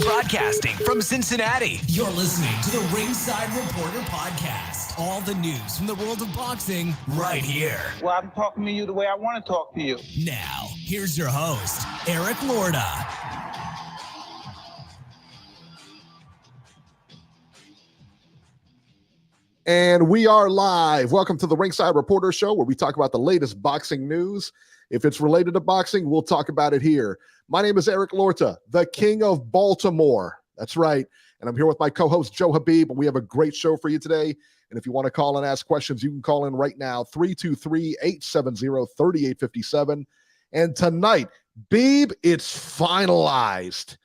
Broadcasting from Cincinnati, you're listening to the Ringside Reporter podcast. All the news from the world of boxing right here. Well, I'm talking to you the way I want to talk to you. Now, here's your host, Eric Lorda. And we are live. Welcome to the Ringside Reporter Show, where we talk about the latest boxing news. If it's related to boxing, we'll talk about it here. My name is Eric Lorda, the King of Baltimore. That's right. And I'm here with my co-host, Joe Habib. We have a great show for you today. And if you want to call and ask questions, you can call in right now, 323-870-3857. And tonight, Beeb, it's finalized.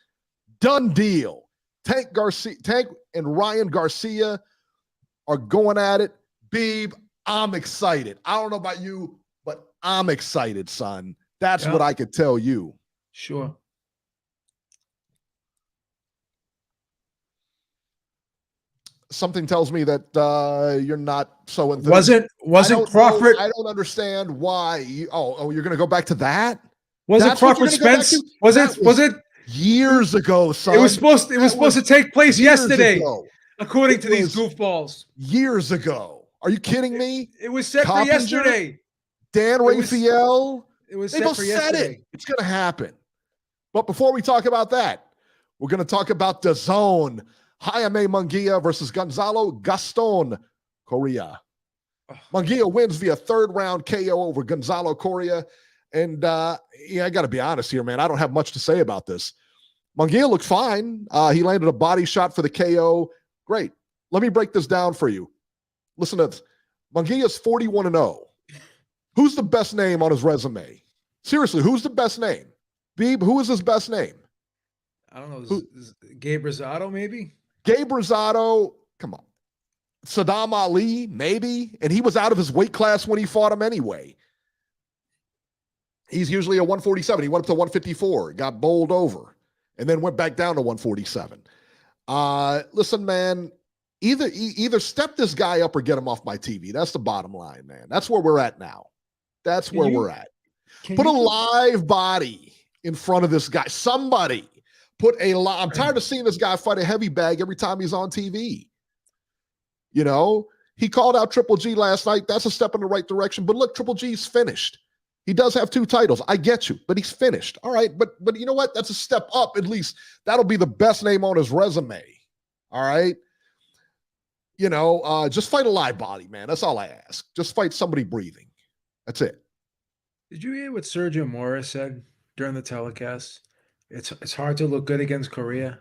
Done deal. Tank and Ryan Garcia are going at it. Beeb, I'm excited. I don't know about you, but I'm excited, son. That's what I could tell you. Sure. Something tells me that you're not so enthusiastic. Wasn't Crawford? I don't understand why. You're going to go back to that? Wasn't Crawford Spence? Was it years ago, son? It was supposed to take place yesterday, according to these goofballs. Years ago. Are you kidding me? It was set for yesterday. Dan Raphael. It was set for yesterday. It's going to happen. But before we talk about that, we're going to talk about DAZN. Jaime Mungia versus Gonzalo Gaston Correa. Mungia wins via third-round KO over Gonzalo Correa. And, I got to be honest here, man. I don't have much to say about this. Mungia looked fine. He landed a body shot for the KO. Great. Let me break this down for you. Listen to this. Mungia's 41-0. Who's the best name on his resume? Seriously, who's the best name? Beeb, who is his best name? I don't know. Is Gabe Rosado, maybe? Gabe Rosado, come on. Saddam Ali, maybe. And he was out of his weight class when he fought him anyway. He's usually a 147. He went up to 154, got bowled over, and then went back down to 147. Listen, man, either step this guy up or get him off my TV. That's the bottom line, man. That's where we're at now. That's where we're at. Put a live body in front of this guy. Somebody put a live. I'm tired of seeing this guy fight a heavy bag every time he's on TV. You know, he called out Triple G last night. That's a step in the right direction. But look, Triple G's finished. He does have 2 titles. I get you, but he's finished. All right, but you know what? That's a step up. At least that'll be the best name on his resume. All right. You know, just fight a live body, man. That's all I ask. Just fight somebody breathing. That's it. Did you hear what Sergio Mora said during the telecast? It's hard to look good against Correa.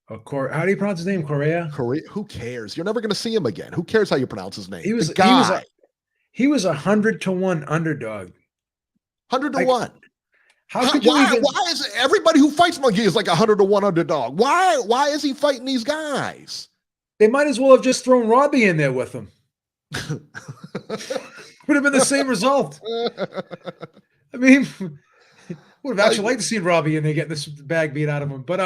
How do you pronounce his name? Correa? Correa? Who cares? You're never going to see him again. Who cares how you pronounce his name? He was 100-1 underdog. 100-1. Why is everybody who fights Mungia is like 100-1 underdog? Why is he fighting these guys? They might as well have just thrown Robbie in there with him. Would have been the same result. I mean, would have actually liked to see Robbie in there getting this bag beat out of him. But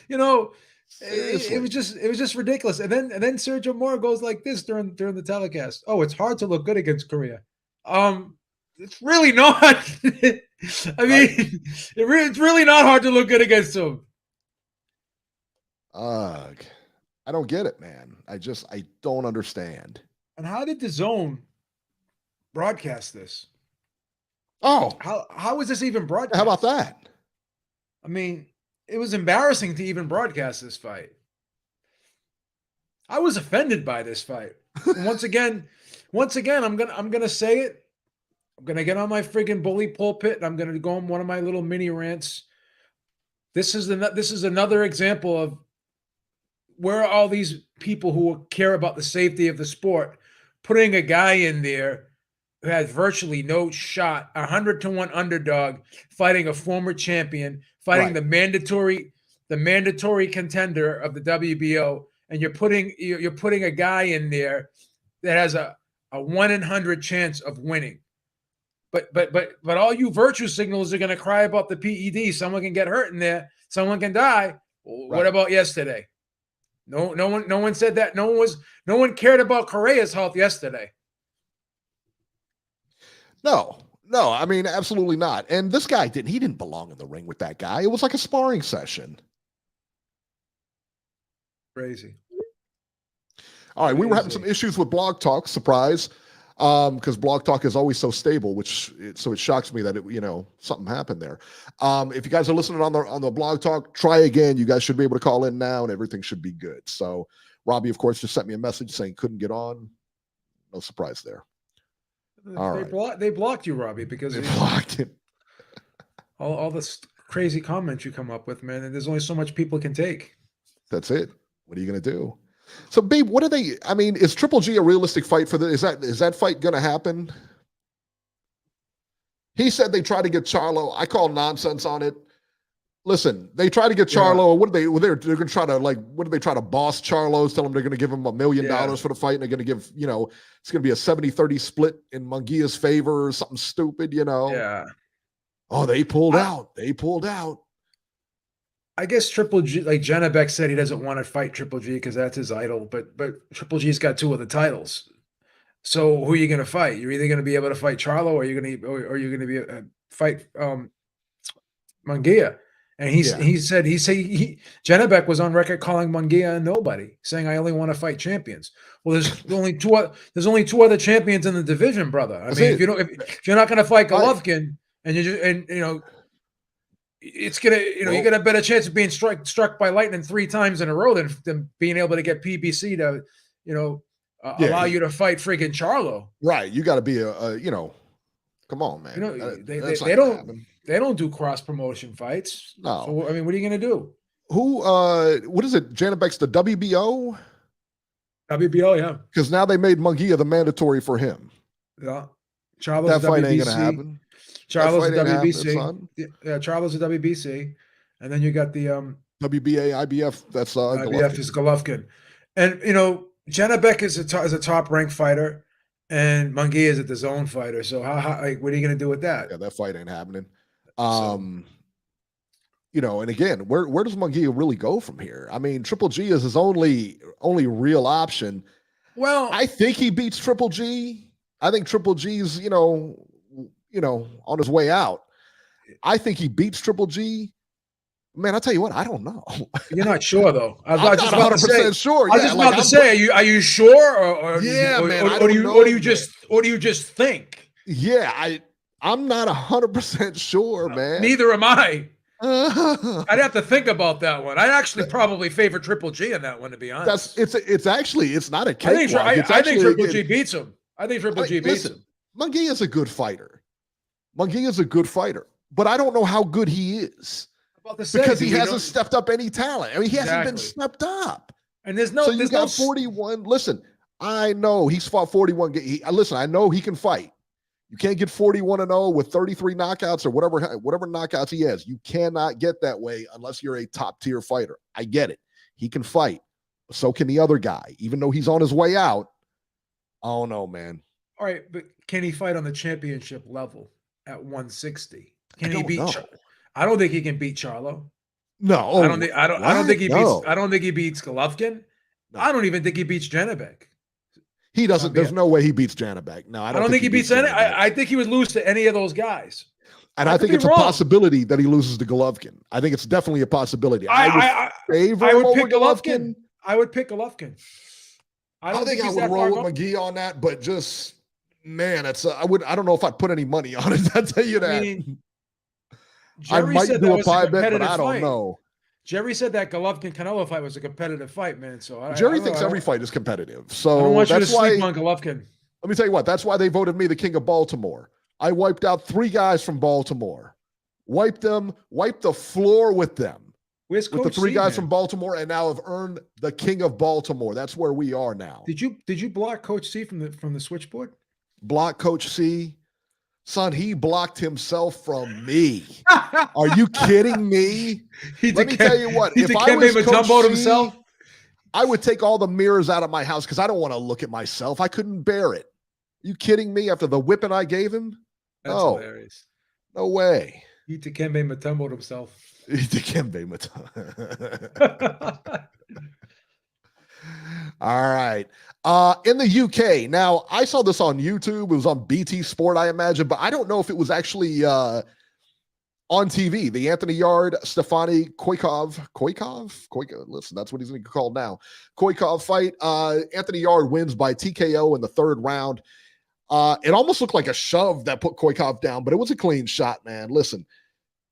you know, it was just ridiculous. And then Sergio Mora goes like this during the telecast. Oh, it's hard to look good against Correa. It's really not. I mean, it's really not hard to look good against him. I don't get it, man. I don't understand. And how did DAZN broadcast this? Oh, how is this even broadcast? How about that? I mean, it was embarrassing to even broadcast this fight. I was offended by this fight. And once again, I'm gonna say it. I'm gonna get on my friggin' bully pulpit and I'm gonna go on one of my little mini rants. This is another example of where are all these people who care about the safety of the sport putting a guy in there who has virtually no shot, 100-1 underdog, fighting a former champion, fighting the mandatory contender of the WBO, and you're putting a guy in there that has a 1 in 100 chance of winning. But all you virtue signals are going to cry about the PED. Someone can get hurt in there. Someone can die. What about yesterday? No one said that. No one cared about Correa's health yesterday. No, I mean, absolutely not. And this guy he didn't belong in the ring with that guy. It was like a sparring session. Crazy. All right, we were having some issues with Blog Talk. Surprise, because Blog Talk is always so stable, so it shocks me that something happened there. If you guys are listening on the Blog Talk, try again. You guys should be able to call in now, and everything should be good. So Robbie, of course, just sent me a message saying couldn't get on. No surprise there. They blocked you, Robbie, because they blocked it. All this crazy comments you come up with, man, and there's only so much people can take. That's it. What are you going to do? So, babe, what are they? I mean, is Triple G a realistic fight for this? Is that fight going to happen? He said they tried to get Charlo. I call nonsense on it. Listen, they tried to get Charlo. Yeah. They're going to try to what did they try to boss Charlo? Tell him they're going to give him $1 million for the fight, and they're going to give it's going to be a 70-30 split in Mungia's favor or something stupid, Yeah. Oh, they pulled out. They pulled out. I guess Triple G, like Janabek said, he doesn't want to fight Triple G because that's his idol. But Triple G's got 2 other titles. So who are you going to fight? You're either going to be able to fight Charlo, or you're going to fight Mungia. And he said Janabek was on record calling Mungia a nobody, saying I only want to fight champions. Well, there's only two other champions in the division, brother. I mean, if you're not going to fight Golovkin, it's gonna, you got a better chance of being struck by lightning 3 times in a row than being able to get PBC to, allow you to fight freaking Charlo. Right. You got to be come on, man. They don't do cross promotion fights. No. So, I mean, what are you gonna do? What is it? Janabek's the WBO? WBO, yeah. Because now they made Mungia the mandatory for him. Yeah. Charlo's that fight ain't gonna happen. Charlo's the WBC. Yeah, Charlo's the WBC. And then you got the WBA, IBF. That's IBF Golovkin. is Golovkin. And Janabek is a top ranked fighter, and Mungia is a DAZN fighter. So how what are you gonna do with that? Yeah, that fight ain't happening. And again, where does Mungia really go from here? I mean, Triple G is his only real option. Well, I think he beats Triple G. I think Triple G's, on his way out. I think he beats Triple G. Man, I'll tell you what, I don't know. You're not sure though. I'm not 100% sure. I was just about to say, are you sure, or do you just think? Yeah, I'm not 100% sure, man. Neither am I. I'd have to think about that one. I'd actually probably favor Triple G in that one, to be honest. It's not a cakewalk. I think Triple G beats him. I think Triple G beats him. Mungia is a good fighter. But I don't know how good he is. Because he hasn't stepped up any talent. I mean, he hasn't been stepped up. And there's no 41. Listen, I know he's fought 41. Listen, I know he can fight. You can't get 41-0 with 33 knockouts or whatever knockouts he has. You cannot get that way unless you're a top-tier fighter. I get it. He can fight. So can the other guy. Even though he's on his way out, I don't know, man. All right, but can he fight on the championship level at 160? Can he beat? I don't think he can beat Charlo. No, I don't think he beats Golovkin. No. I don't even think he beats Janabek. He doesn't. There's no way he beats Janabek. No, I don't think he beats any. I think he would lose to any of those guys. And I think it's a possibility that he loses to Golovkin. I think it's definitely a possibility. I would pick Golovkin. I would pick Golovkin. I think I would roll with McGee on that, but just man, I don't know if I'd put any money on it. I'll tell you that. I might do a pie bet, but I don't know. Jerry said that Golovkin Canelo fight was a competitive fight, man. So Jerry thinks every fight is competitive. So I don't want you to sleep on Golovkin. Let me tell you what. That's why they voted me the king of Baltimore. I wiped out 3 guys from Baltimore. Wiped the floor with them. With the 3 guys from Baltimore, and now have earned the king of Baltimore. That's where we are now. Did you block Coach C from the switchboard? Block Coach C? Son, he blocked himself from me. Are you kidding me? Let me tell you what. If I was Coach C, himself, I would take all the mirrors out of my house because I don't want to look at myself. I couldn't bear it. Are you kidding me? After the whipping I gave him? That's hilarious. No way. He Dikembe Mutombo'd himself. Dikembe Mutombo. All right. In the UK, now I saw this on YouTube. It was on BT Sport, I imagine, but I don't know if it was actually on TV, the Anthony Yarde, Stefani Koikov, listen, that's what he's going to be called now. Koikov fight. Anthony Yarde wins by TKO in the third round. It almost looked like a shove that put Koikov down, but it was a clean shot, man. Listen,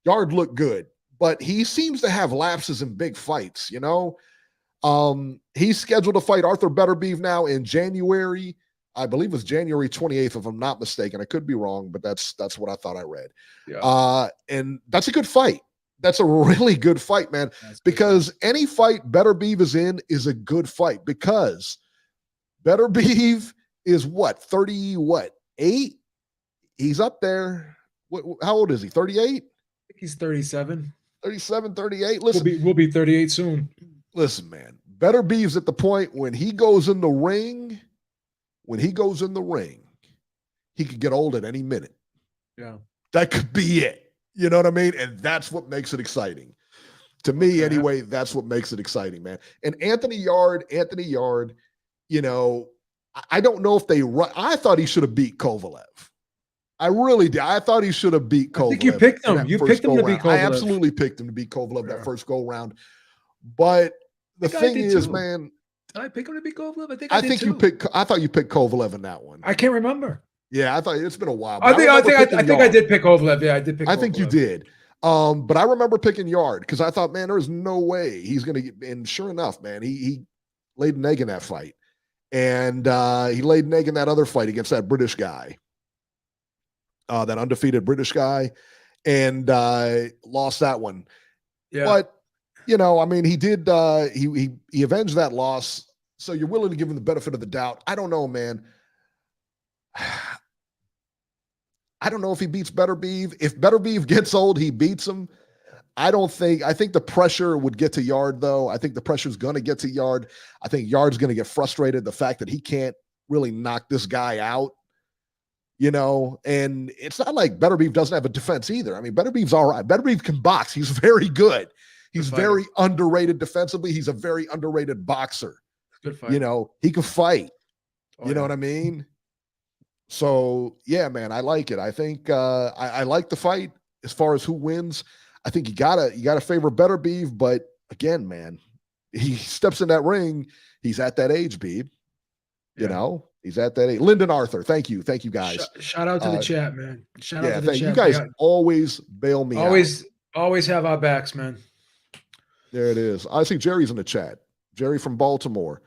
Yarde looked good, but he seems to have lapses in big fights, you know? He's scheduled to fight Arthur Beterbiev now in January. I believe it's January 28th, if I'm not mistaken. I could be wrong, but that's what I thought I read. Yeah. And that's a good fight. That's a really good fight, man. Because any fight Beterbiev is in is a good fight, because Beterbiev is what, 8? He's up there. How old is he? 38? I think he's 37. 37, 38. Listen, we'll be 38 soon. Listen, man. Beterbiev's at the point when he goes in the ring. He could get old at any minute. Yeah. That could be it. You know what I mean? And that's what makes it exciting. To me, anyway, that's what makes it exciting, man. And Anthony Yarde, you know, I don't know if I thought he should have beat Kovalev. I really did. I thought he should have beat Kovalev. I think you picked him. You picked him to beat Kovalev. I absolutely picked him to beat Kovalev that first go round. But the thing is, man. Did I pick him to beat Kovalev? I thought you picked Kovalev in that one. I can't remember. Yeah, I thought it's been a while. I think I did pick Kovalev. Yeah, I did pick Kovalev. I think you did. But I remember picking Yarde because I thought, man, there's no way he's going to get. And sure enough, man, he laid an egg in that fight. And he laid an egg in that other fight against that British guy, that undefeated British guy, and lost that one. Yeah. But, you know, I mean, he did, he avenged that loss. So you're willing to give him the benefit of the doubt. I don't know, man. I don't know if he beats Beterbiev. If Beterbiev gets old, he beats him. I think the pressure would get to Yarde, though. I think the pressure's going to get to Yarde. I think Yarde's going to get frustrated, the fact that he can't really knock this guy out, you know, and it's not like Beterbiev doesn't have a defense either. I mean, Beterbiev's all right. Beterbiev can box. He's very good. He's very underrated defensively. He's a very underrated boxer. Good fighter. You know, he can fight. You know what I mean? So, yeah, man, I like it. I think I like the fight as far as who wins. I think you gotta favor Beterbiev, but again, man, he steps in that ring. He's at that age, Beeb. You know, he's at that age. Lyndon Arthur, thank you guys. Shout out to the chat, man. Shout out to the chat. You guys always bail me out. Always have our backs, man. There it is. I see Jerry's in the chat. Jerry from Baltimore.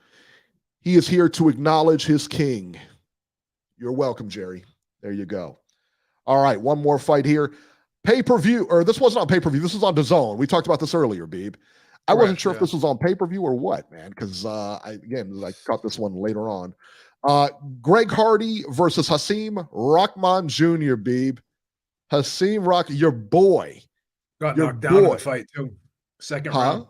He is here to acknowledge his king. You're welcome, Jerry. There you go. All right, one more fight here. Pay-per-view, or this wasn't on pay-per-view. This was on DAZN. We talked about this earlier, Beeb. I wasn't sure if this was on pay-per-view or what, man, because I caught this one later on. Greg Hardy versus Hasim Rahman Jr., Beeb. Hasim Rahman, your boy. Got knocked down in the fight, too. Second round.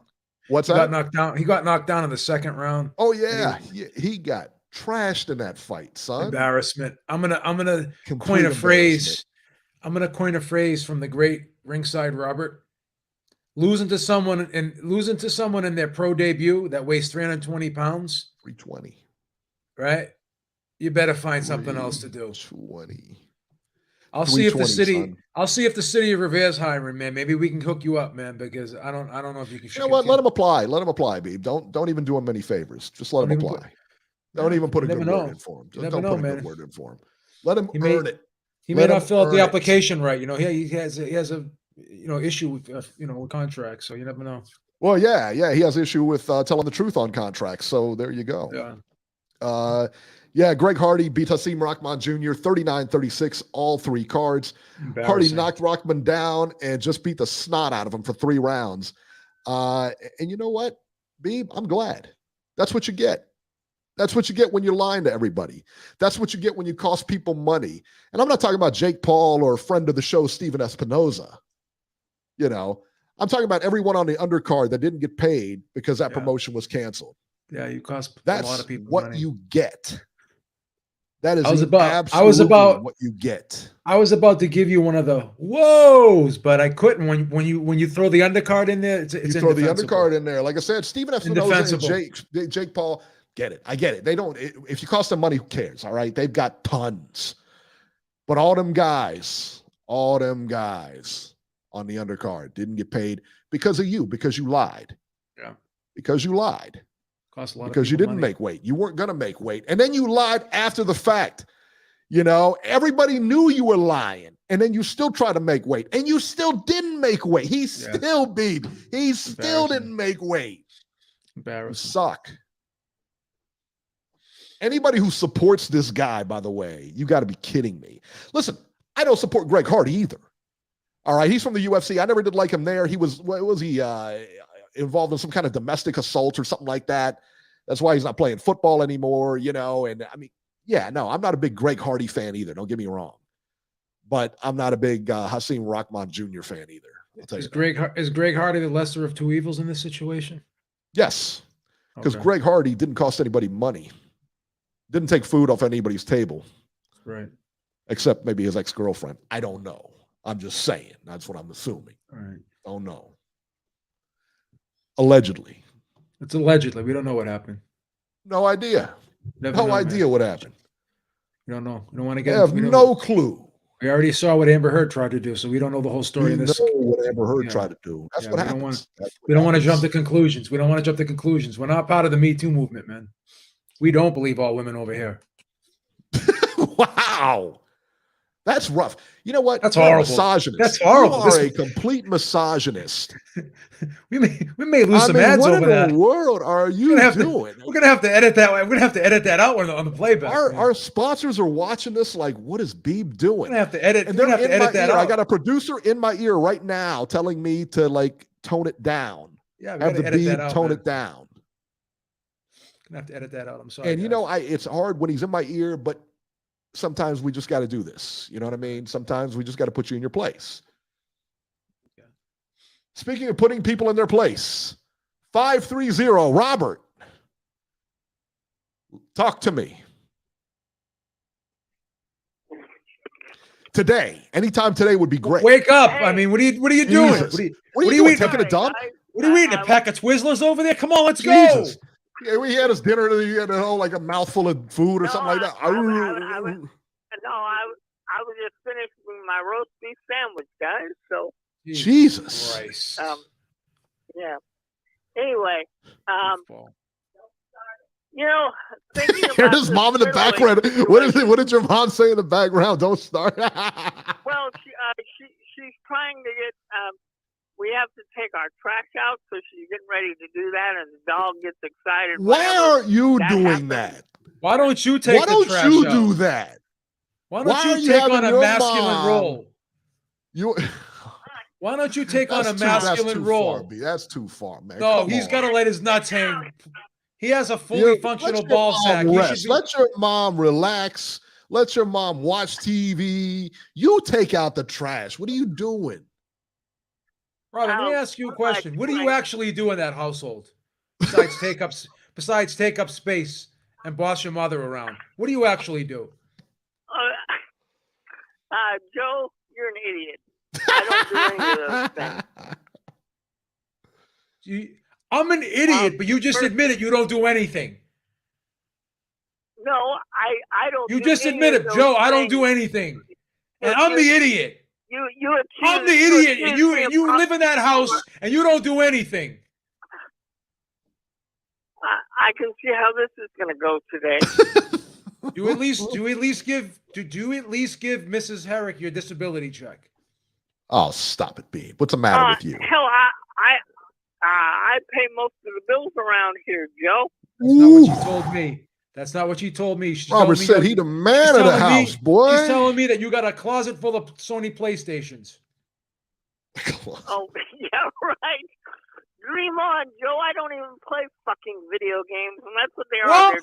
What's that? He got knocked down in the second round. Oh, yeah. He got trashed in that fight, son. Embarrassment. I'm gonna coin a phrase. I'm gonna coin a phrase from the great Ringside Robert. Losing to someone in their pro debut that weighs 320 pounds. 320. Right? You better find something else to do. 20. I'll see if the city of Reveresheim, man. Maybe we can hook you up, man, because I don't know if you can. You know what? Let him apply. Let him apply, Beeb. Don't even do him any favors. Just let him apply. Don't even put a good word in for him. Don't put a good word in for him. Let him earn it. He may not fill out the application right. You know, he has a issue with with contracts. So you never know. Well, yeah, he has issue with telling the truth on contracts. So there you go. Yeah. Greg Hardy beat Hasim Rahman Jr. 39-36, all 3 cards. Hardy knocked Rahman down and just beat the snot out of him for 3 rounds. And you know what, Beeb? I'm glad. That's what you get. That's what you get when you're lying to everybody. That's what you get when you cost people money. And I'm not talking about Jake Paul or a friend of the show, Steven Espinoza. You know, I'm talking about everyone on the undercard that didn't get paid because that promotion was canceled. Yeah, you cost a lot of people what money. You get. That is what you get. I was about to give you one of the whoas, but I couldn't. When you throw the undercard in there, it's you throw the undercard in there. Like I said, Steven Espinoza and Jake Paul. Get it. I get it. They don't, if you cost them money, who cares? All right. They've got tons. But all them guys on the undercard. Didn't get paid because of you, because you lied. Yeah. Because you lied. Cost a lot because of you people didn't money. make weight. You weren't going to make weight. And then you lied after the fact. You know, everybody knew you were lying. And then you still try to make weight. And you still didn't make weight. He still beat. He still didn't make weight. Embarrassing. You suck. Anybody who supports this guy, by the way, you got to be kidding me. Listen, I don't support Greg Hardy either. All right, he's from the UFC. I never did like him there. He was he involved in some kind of domestic assault or something like that. That's why he's not playing football anymore, you know. And I mean, yeah, no, I'm not a big Greg Hardy fan either. Don't get me wrong. But I'm not a big Hasim Jr. fan either. I'll tell you is Greg Hardy the lesser of two evils in this situation? Yes, because Greg Hardy didn't cost anybody money. Didn't take food off anybody's table. Right. Except maybe his ex-girlfriend. I don't know. I'm just saying. That's what I'm assuming. All right. Don't know. Allegedly. It's allegedly. We don't know what happened. No idea. No idea what happened. We don't know. We don't want to get. I have no clue. We already saw what Amber Heard tried to do, so we don't know the whole story. We know what Amber Heard tried to do. That's what happens. We don't want to jump to conclusions. We don't want to jump to conclusions. We're not part of the Me Too movement, man. We don't believe all women over here. Wow. That's rough. You know what? That's You're horrible. A misogynist. That's horrible. You are a complete misogynist. we may lose some ads over that. What in the world are you doing? We're gonna have to edit that. We're gonna have to edit that out on the playback. Our sponsors are watching this. Like, what is Beeb doing? We're gonna have to edit. And they're have to edit that out. I got a producer in my ear right now telling me to like tone it down. Yeah, have the Beeb tone it down. Gonna have to edit that out. I'm sorry. And you know, it's hard when he's in my ear, but sometimes we just got to do this. You know what I mean? Sometimes we just got to put you in your place. Yeah. Speaking of putting people in their place, 530, Robert, talk to me. Today, anytime today would be great. Wake up! Hey, I mean, what are you doing? What are you eating? Taking a dump? What are you eating? A pack of Twizzlers over there? Come on, let's go. Yeah, we had his dinner. He had like a mouthful of food or something like that. I was just finishing my roast beef sandwich, guys. So Jesus Christ. Yeah. Anyway, you know, thinking about here's mom in the background. What did your mom say in the background? Don't start. Well, she's trying to get. We have to take our trash out, so she's getting ready to do that, and the dog gets excited. Why aren't you doing that? Why don't you take? Why don't you do that? Why don't you take on a masculine role? Why don't you take on a masculine role? That's too far, man. No, he's got to let his nuts hang. He has a fully functional ball sack. Let your mom relax. Let your mom watch TV. You take out the trash. What are you doing? Robert, let me ask you a question. What do you actually do in that household besides take up space and boss your mother around? What do you actually do? Joe, you're an idiot. I don't do any of those things. I'm an idiot, but you just admitted you don't do anything. No, I don't. You just admitted, Joe. I don't do anything, and I'm the idiot. I'm the idiot, and you live in that house, and you don't do anything. I can see how this is going to go today. Do you at least give Mrs. Herrick your disability check? Oh, stop it, Beeb. What's the matter with you? Hell, I pay most of the bills around here, Joe. That's not what you told me. That's not what you told me. Robert said he the man of the house, boy. She's telling me that you got a closet full of Sony PlayStations. Oh, yeah, right. Dream on, Joe. I don't even play fucking video games, and that's what they are.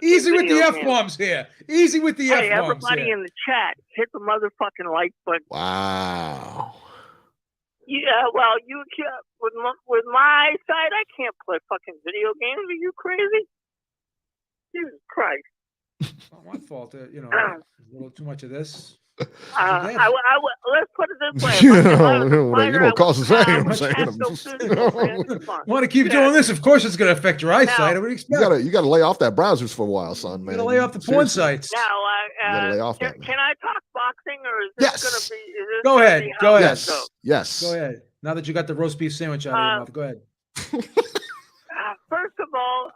Easy with the F-bombs here. Easy with the F-bombs here. Everybody in the chat, hit the motherfucking like button. Wow. Yeah, well, you can't, with my eyesight, I can't play fucking video games. Are you crazy? Jesus Christ. Not my fault. A little too much of this. Let's put it this way. You know, it costs the same. Want to keep doing this? Of course, it's going to affect your eyesight. What do you expect? You got to lay off that browsers for a while, son. Man, you got to lay off the porn sites. Now, you got to lay off can I talk boxing, or is this going to be? Go ahead. Go ahead. Yes. Go ahead. Now that you got the roast beef sandwich out of your mouth, go ahead. First of all,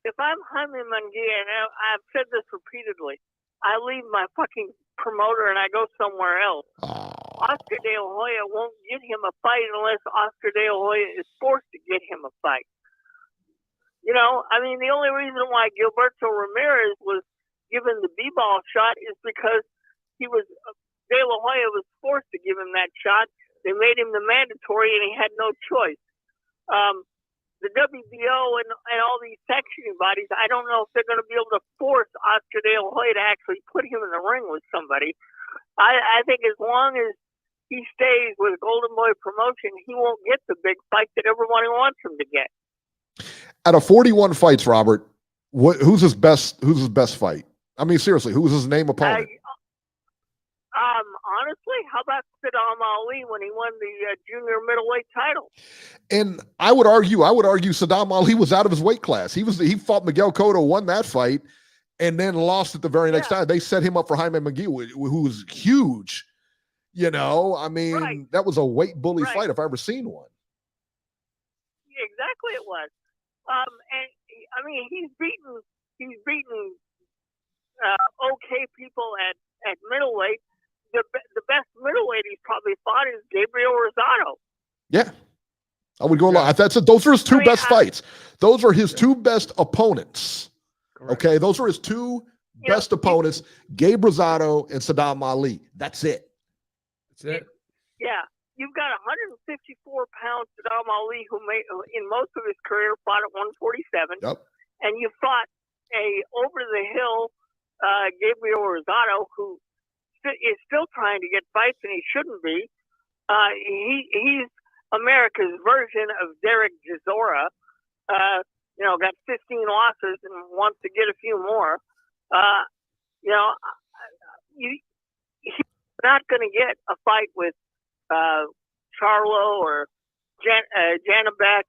if I'm Jaime Mungia, and I've said this repeatedly, I leave my fucking promoter and I go somewhere else. Oscar De La Hoya won't get him a fight unless Oscar De La Hoya is forced to get him a fight. You know, I mean, the only reason why Gilberto Ramirez was given the B-ball shot is because De La Hoya was forced to give him that shot. They made him the mandatory and he had no choice. The WBO and all these sanctioning bodies, I don't know if they're going to be able to force Oscar De La Hoya to actually put him in the ring with somebody. I think as long as he stays with Golden Boy Promotion, he won't get the big fight that everybody wants him to get. Out of 41 fights, Robert, who's his best fight? I mean, seriously, who's his name opponent? Honestly, how about Saddam Ali when he won the junior middleweight title? And I would argue Saddam Ali was out of his weight class. He fought Miguel Cotto, won that fight, and then lost it the very next time. They set him up for Jaime Mungia, who was huge. You know, I mean, that was a weight bully fight if I ever seen one. Yeah, exactly, it was. And I mean, he's beaten okay people at middleweight. The best middleweight he's probably fought is Gabriel Rosado. Yeah, I would go along. Those are his two best fights. Those are his two best opponents. Correct. Okay, those are his two best opponents: Gabe Rosado and Saddam Ali. That's it. That's it. Yeah, you've got 154-pound Saddam Ali, who in most of his career fought at 147. Yep. And you fought a over-the-hill Gabriel Rosado, who is still trying to get fights, and he shouldn't be. He's America's version of Derek Chisora. You know, got 15 losses and wants to get a few more. You know, he's not going to get a fight with Charlo or Janabek.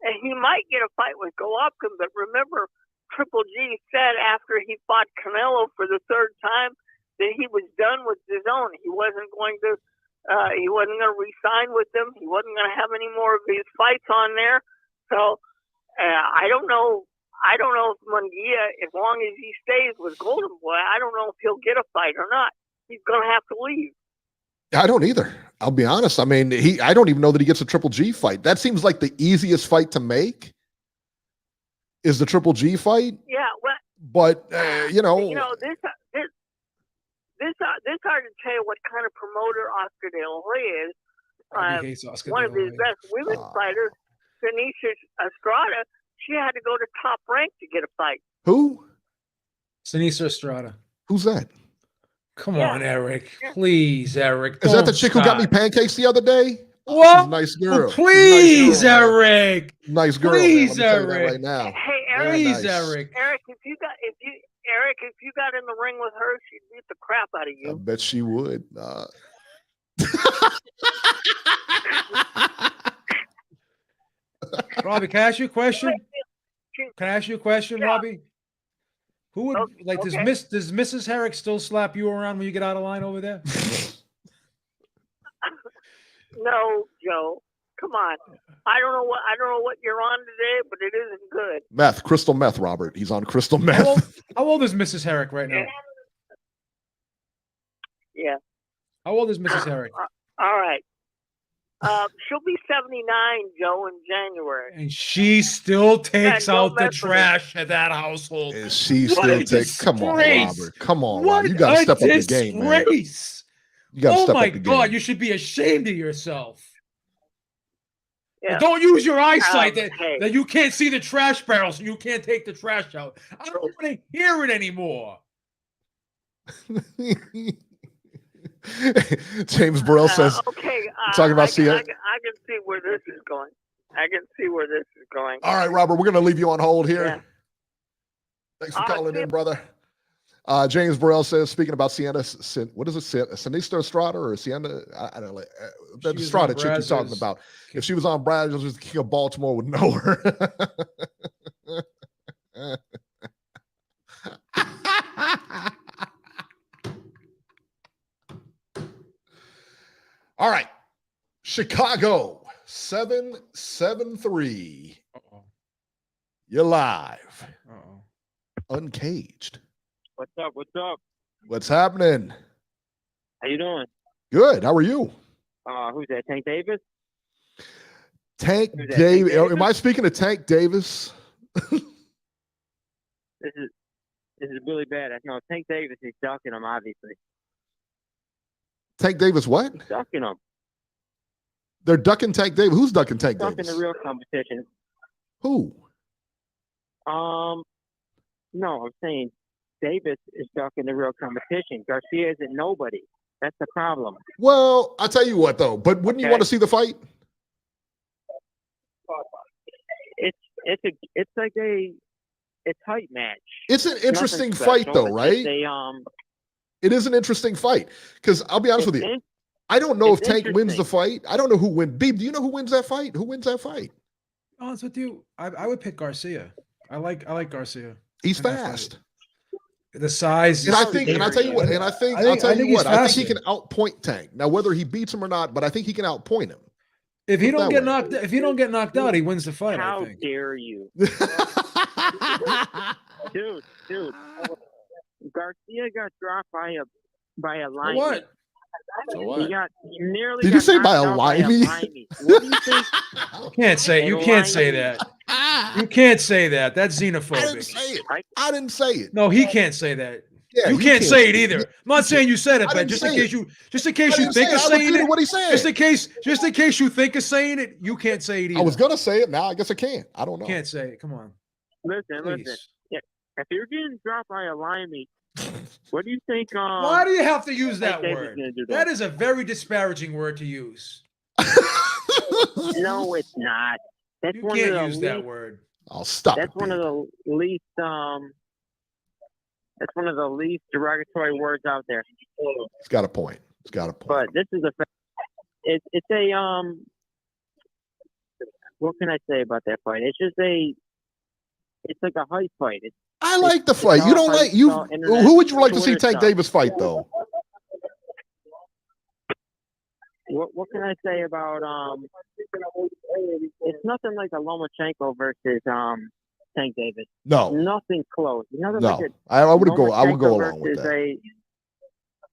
And he might get a fight with Golovkin, but remember, Triple G said after he fought Canelo for the third time that he was done with DAZN. He wasn't going to re-sign with them. He wasn't going to have any more of his fights on there. So I don't know if Mungia, as long as he stays with Golden Boy, I don't know if he'll get a fight or not. He's going to have to leave. I don't either. I'll be honest. I mean, I don't even know that he gets a Triple G fight. That seems like the easiest fight to make is the Triple G fight. Yeah, well, but you know, this hard to tell you what kind of promoter Oscar De La Hoya is. One of his best women's fighters, Seniesa Estrada, she had to go to Top Rank to get a fight. Who? Seniesa Estrada. Who's that? Come on, Eric. Please, Eric. Is that the chick who got me pancakes the other day? What? She's a nice girl. Oh, please, nice girl, Eric. Nice girl. Please, man. Eric. Right now. Hey, Eric. Please, Eric. Eric, if you got in the ring with her, she'd beat the crap out of you. I bet she would. Robbie, can I ask you a question? Robbie? Who would does Mrs. Herrick still slap you around when you get out of line over there? No, Joe. Come on. I don't know what you're on today, but it isn't good. Crystal meth, Robert. He's on crystal meth. How old is Mrs. Herrick right now? Yeah. How old is Mrs. Herrick? All right. She'll be 79, Joe, in January. And she still takes out the trash at that household. And she still takes. Come on, Robert. Come on, Robert. You got to step up the game, man. You got to step up the game. Oh my God, you should be ashamed of yourself. Yeah. Don't use your eyesight that you can't see the trash barrel, so you can't take the trash out. I don't want to hear it anymore. James Burrell says, okay, talking about I can see where this is going. All right, Robert, we're going to leave you on hold here. Yeah. Thanks for calling in, brother. James Burrell says, speaking about what is it? Seniesa Estrada or Sienna? I don't know. The Estrada chick you're talking about. If she was on Brazzers, the King of Baltimore would know her. All right. Chicago 773. You're live. Uncaged. What's up? What's up? What's happening? How you doing? Good. How are you? Who's that? Tank Davis? Tank Davis. Am I speaking to Tank Davis? This is really bad. No, Tank Davis is ducking him, obviously. Tank Davis what? He's ducking him. They're ducking Tank Davis. Who's ducking Tank Davis? Ducking the real competition. Who? No, I'm saying Davis is ducking the real competition. Garcia isn't nobody. That's the problem. Well, I'll tell you what, though. But wouldn't you want to see the fight? It's like a tight match. It's an interesting fight, though, right? It is an interesting fight because I'll be honest with you. I don't know if Tank wins the fight. I don't know who wins. Beeb, do you know who wins that fight? Who wins that fight? Honest with you, I would pick Garcia. I like Garcia. He's fast. The size, and I think, and I tell you what, and I think he can outpoint Tank. Now, whether he beats him or not, but I think he can outpoint him. If he don't get knocked out, he wins the fight. How dare you, dude? Garcia got dropped by a line. What? So what? He nearly Did you say by a limey? What do you think? You can't say that. You can't say that. That's xenophobic. I didn't say it. I didn't say it. No, he can't say that. Yeah, you can't say it either. I'm not saying you said it, but just in case you think of saying it. What he said. Just in case you think of saying it, you can't say it either. I was gonna say it. Now I guess I can't. I don't know. You can't say it. Come on. Listen. Yeah, if you're getting dropped by a limey, what do you think? Why do you have to use that word? That is a very disparaging word to use. No, it's not. You can't use that word. I'll stop. That's one of the least. That's one of the least derogatory words out there. It's got a point. But this is it's a What can I say about that fight? It's like a hype fight. I like the fight. You don't like you. Who would you like to see Tank Davis fight though? What can I say about it's nothing like a Lomachenko versus Tank Davis. No, nothing close. I would go along with that.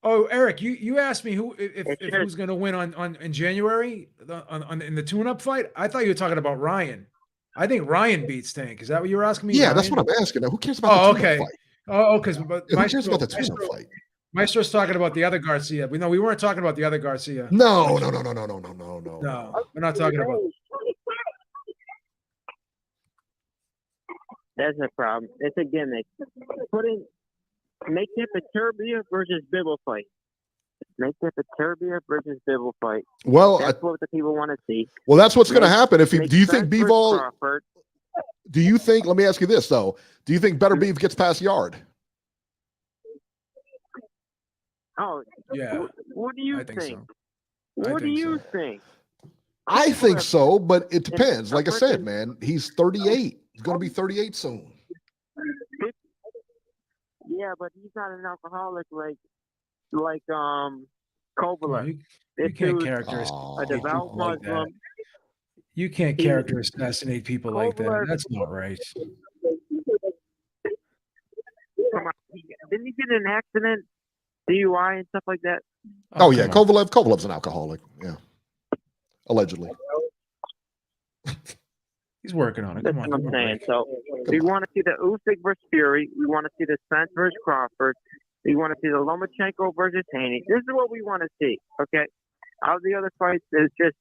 Oh, Eric, you asked me who's going to win in January in the tune-up fight. I thought you were talking about Ryan. I think Ryan beats Tank. Is that what you were asking me? Yeah, Ryan? That's what I'm asking. Now, who cares about the tune-up fight? Oh, because who cares about the tune-up fight? Maestro's talking about the other Garcia. We weren't talking about the other Garcia. No. No, we're not talking about. That's a problem. It's a gimmick. Make it Beterbiev versus Bibble fight. Make it Beterbiev versus Bibble fight. Well, that's what the people want to see. Well, that's what's going to happen. Do you think Bivol? Do you think? Let me ask you this though. Do you think Beterbiev gets past Yarde? Oh yeah. What do you think? So. What do you think? I think so, but it depends. Like I said, man, he's 38. He's going to be 38 soon. Yeah, but he's not an alcoholic like Kovalev. You can't character a devout Muslim. Like you can't character assassinate people like that. That's not right. Come on. Didn't he get in an accident? DUI and stuff like that? Oh yeah, Kovalev's an alcoholic. Yeah, allegedly. He's working on it. That's what I'm saying. So we want to see the Usyk versus Fury. We want to see the Spence versus Crawford. We want to see the Lomachenko versus Haney. This is what we want to see. Okay, all the other fights is just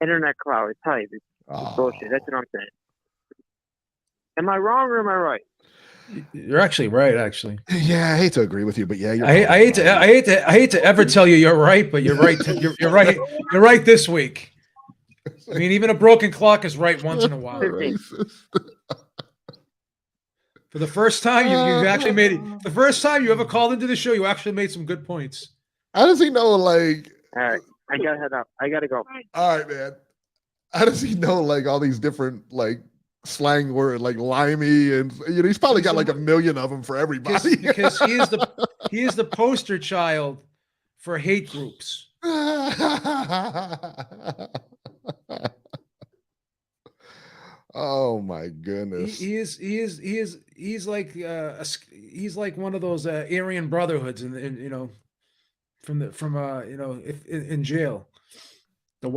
internet cloud. It's hype. It's bullshit. That's what I'm saying. Am I wrong or am I right? You're actually right. Actually, yeah, I hate to agree with you, but yeah, you're I hate to ever tell you you're right, but you're right. You're right. You're right this week. I mean, even a broken clock is right once in a while. For the first time, you've actually made it. The first time you ever called into the show, you actually made some good points. How does he know, like... All right, I got to head up. I got to go. All right, man. How does he know, like, all these different, like, slang words, like limey, and he's probably got like a million of them for everybody. Because he is the poster child for hate groups. Oh my goodness. He's like one of those Aryan Brotherhoods in in jail.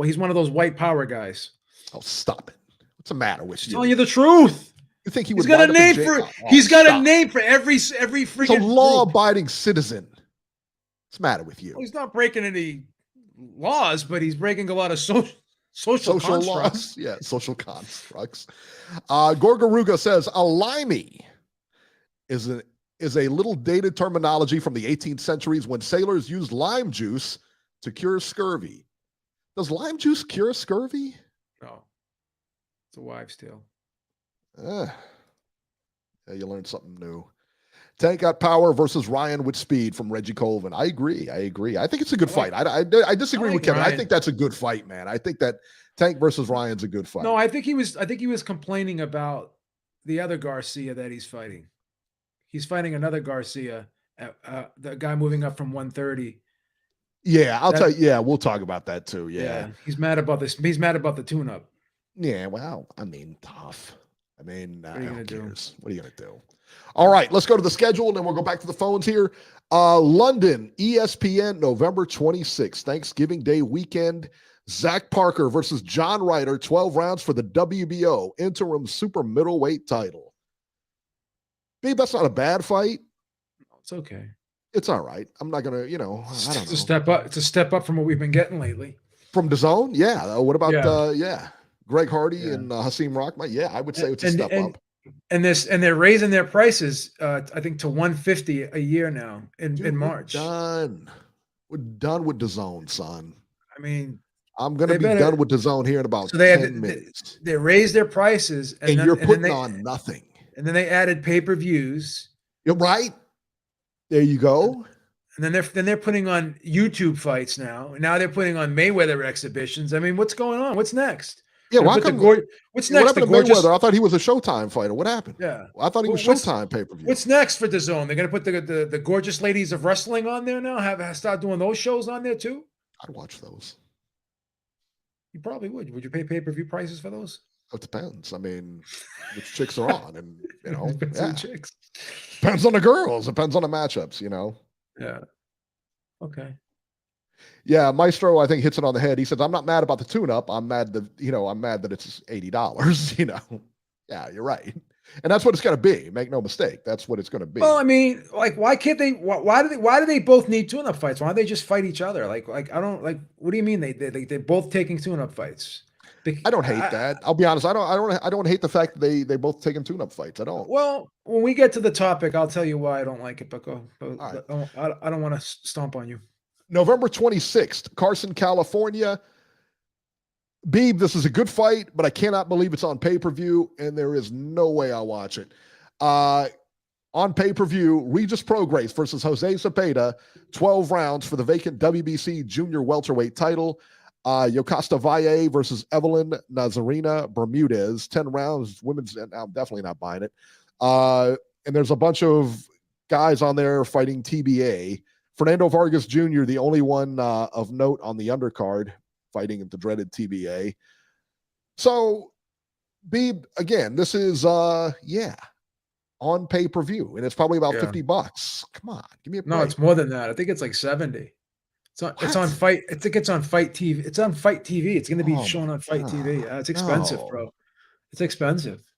He's one of those white power guys. Oh, stop it. What's the matter with you? Telling you the truth. You think he would? He's got a name for. He's got a name for every freaking. He's a law-abiding citizen. What's the matter with you? Well, he's not breaking any laws, but he's breaking a lot of social constructs. Laws. Yeah, social constructs. Gorgaruga says a limey is a little dated terminology from the 18th centuries when sailors used lime juice to cure scurvy. Does lime juice cure scurvy? No. It's a wives' tale. Yeah, you learned something new. Tank got power versus Ryan with speed from Reggie Colvin. I agree. I think it's a good fight. I disagree with Kevin. Ryan. I think that's a good fight, man. I think that Tank versus Ryan's a good fight. No, I think he was complaining about the other Garcia that he's fighting. He's fighting another Garcia, the guy moving up from 130. Yeah, I'll tell you. Yeah, we'll talk about that too. Yeah. He's mad about this. He's mad about the tune-up. Yeah, well, I mean, tough. I mean, what are you gonna do? What are you gonna do? All right, let's go to the schedule, and then we'll go back to the phones here. London, ESPN, November 26th, Thanksgiving Day weekend. Zach Parker versus John Ryder, 12 rounds for the WBO interim super middleweight title. Babe, that's not a bad fight. It's okay. It's all right. I'm not gonna, I don't know. It's a step up. It's a step up from what we've been getting lately. From DAZN? Yeah. What about Greg Hardy and Hasim Rahman? Yeah, I would say it's a step up. And they're raising their prices, I think, to $150 a year now in March. We're done with DAZN, son. I mean, I'm gonna be done with DAZN here in about 10 minutes. They raised their prices, and you're putting on nothing. And then they added pay-per-views. You're right. There you go. And then they're putting on YouTube fights now. Now they're putting on Mayweather exhibitions. I mean, what's going on? What's next? Yeah, what's next? Mayweather? I thought he was a Showtime fighter. What happened? Yeah, I thought he was Showtime pay-per-view. What's next for DAZN? They're gonna put the gorgeous ladies of wrestling on there now. Have start doing those shows on there too. I'd watch those. You probably would. Would you pay pay-per-view prices for those? It depends. I mean, which chicks are on, and depends on chicks. Depends on the girls. Depends on the matchups. Yeah. Okay. Yeah, Maestro, I think, hits it on the head. He says, "I'm not mad about the tune-up. I'm mad that I'm mad that it's $80." Yeah, you're right, and that's what it's going to be. Make no mistake, that's what it's going to be. Well, I mean, like, why can't they? Why do they both need tune-up fights? Why don't they just fight each other? Like I don't like. What do you mean they're both taking tune-up fights? I don't hate that. I'll be honest. I don't hate the fact that they both taking tune-up fights. I don't. Well, when we get to the topic, I'll tell you why I don't like it. But go. Right. I don't want to stomp on you. November 26th, Carson, California. Beeb, this is a good fight, but I cannot believe it's on pay-per-view, and there is no way I'll watch it. On pay-per-view, Regis Prograis versus Jose Zepeda, 12 rounds for the vacant WBC junior welterweight title. Yokasta Valle versus Evelyn Nazarena Bermudez, 10 rounds. Women's, I'm definitely not buying it. And there's a bunch of guys on there fighting TBA. Fernando Vargas Jr., the only one of note on the undercard, fighting at the dreaded TBA. So, Beeb, again, this is, on pay-per-view, and it's probably about $50. Come on, give me a break. No, it's more than that. I think it's like 70. It's on Fight. I think it's on Fight TV. It's on Fight TV. It's going to be shown on Fight TV. It's expensive, bro. It's expensive.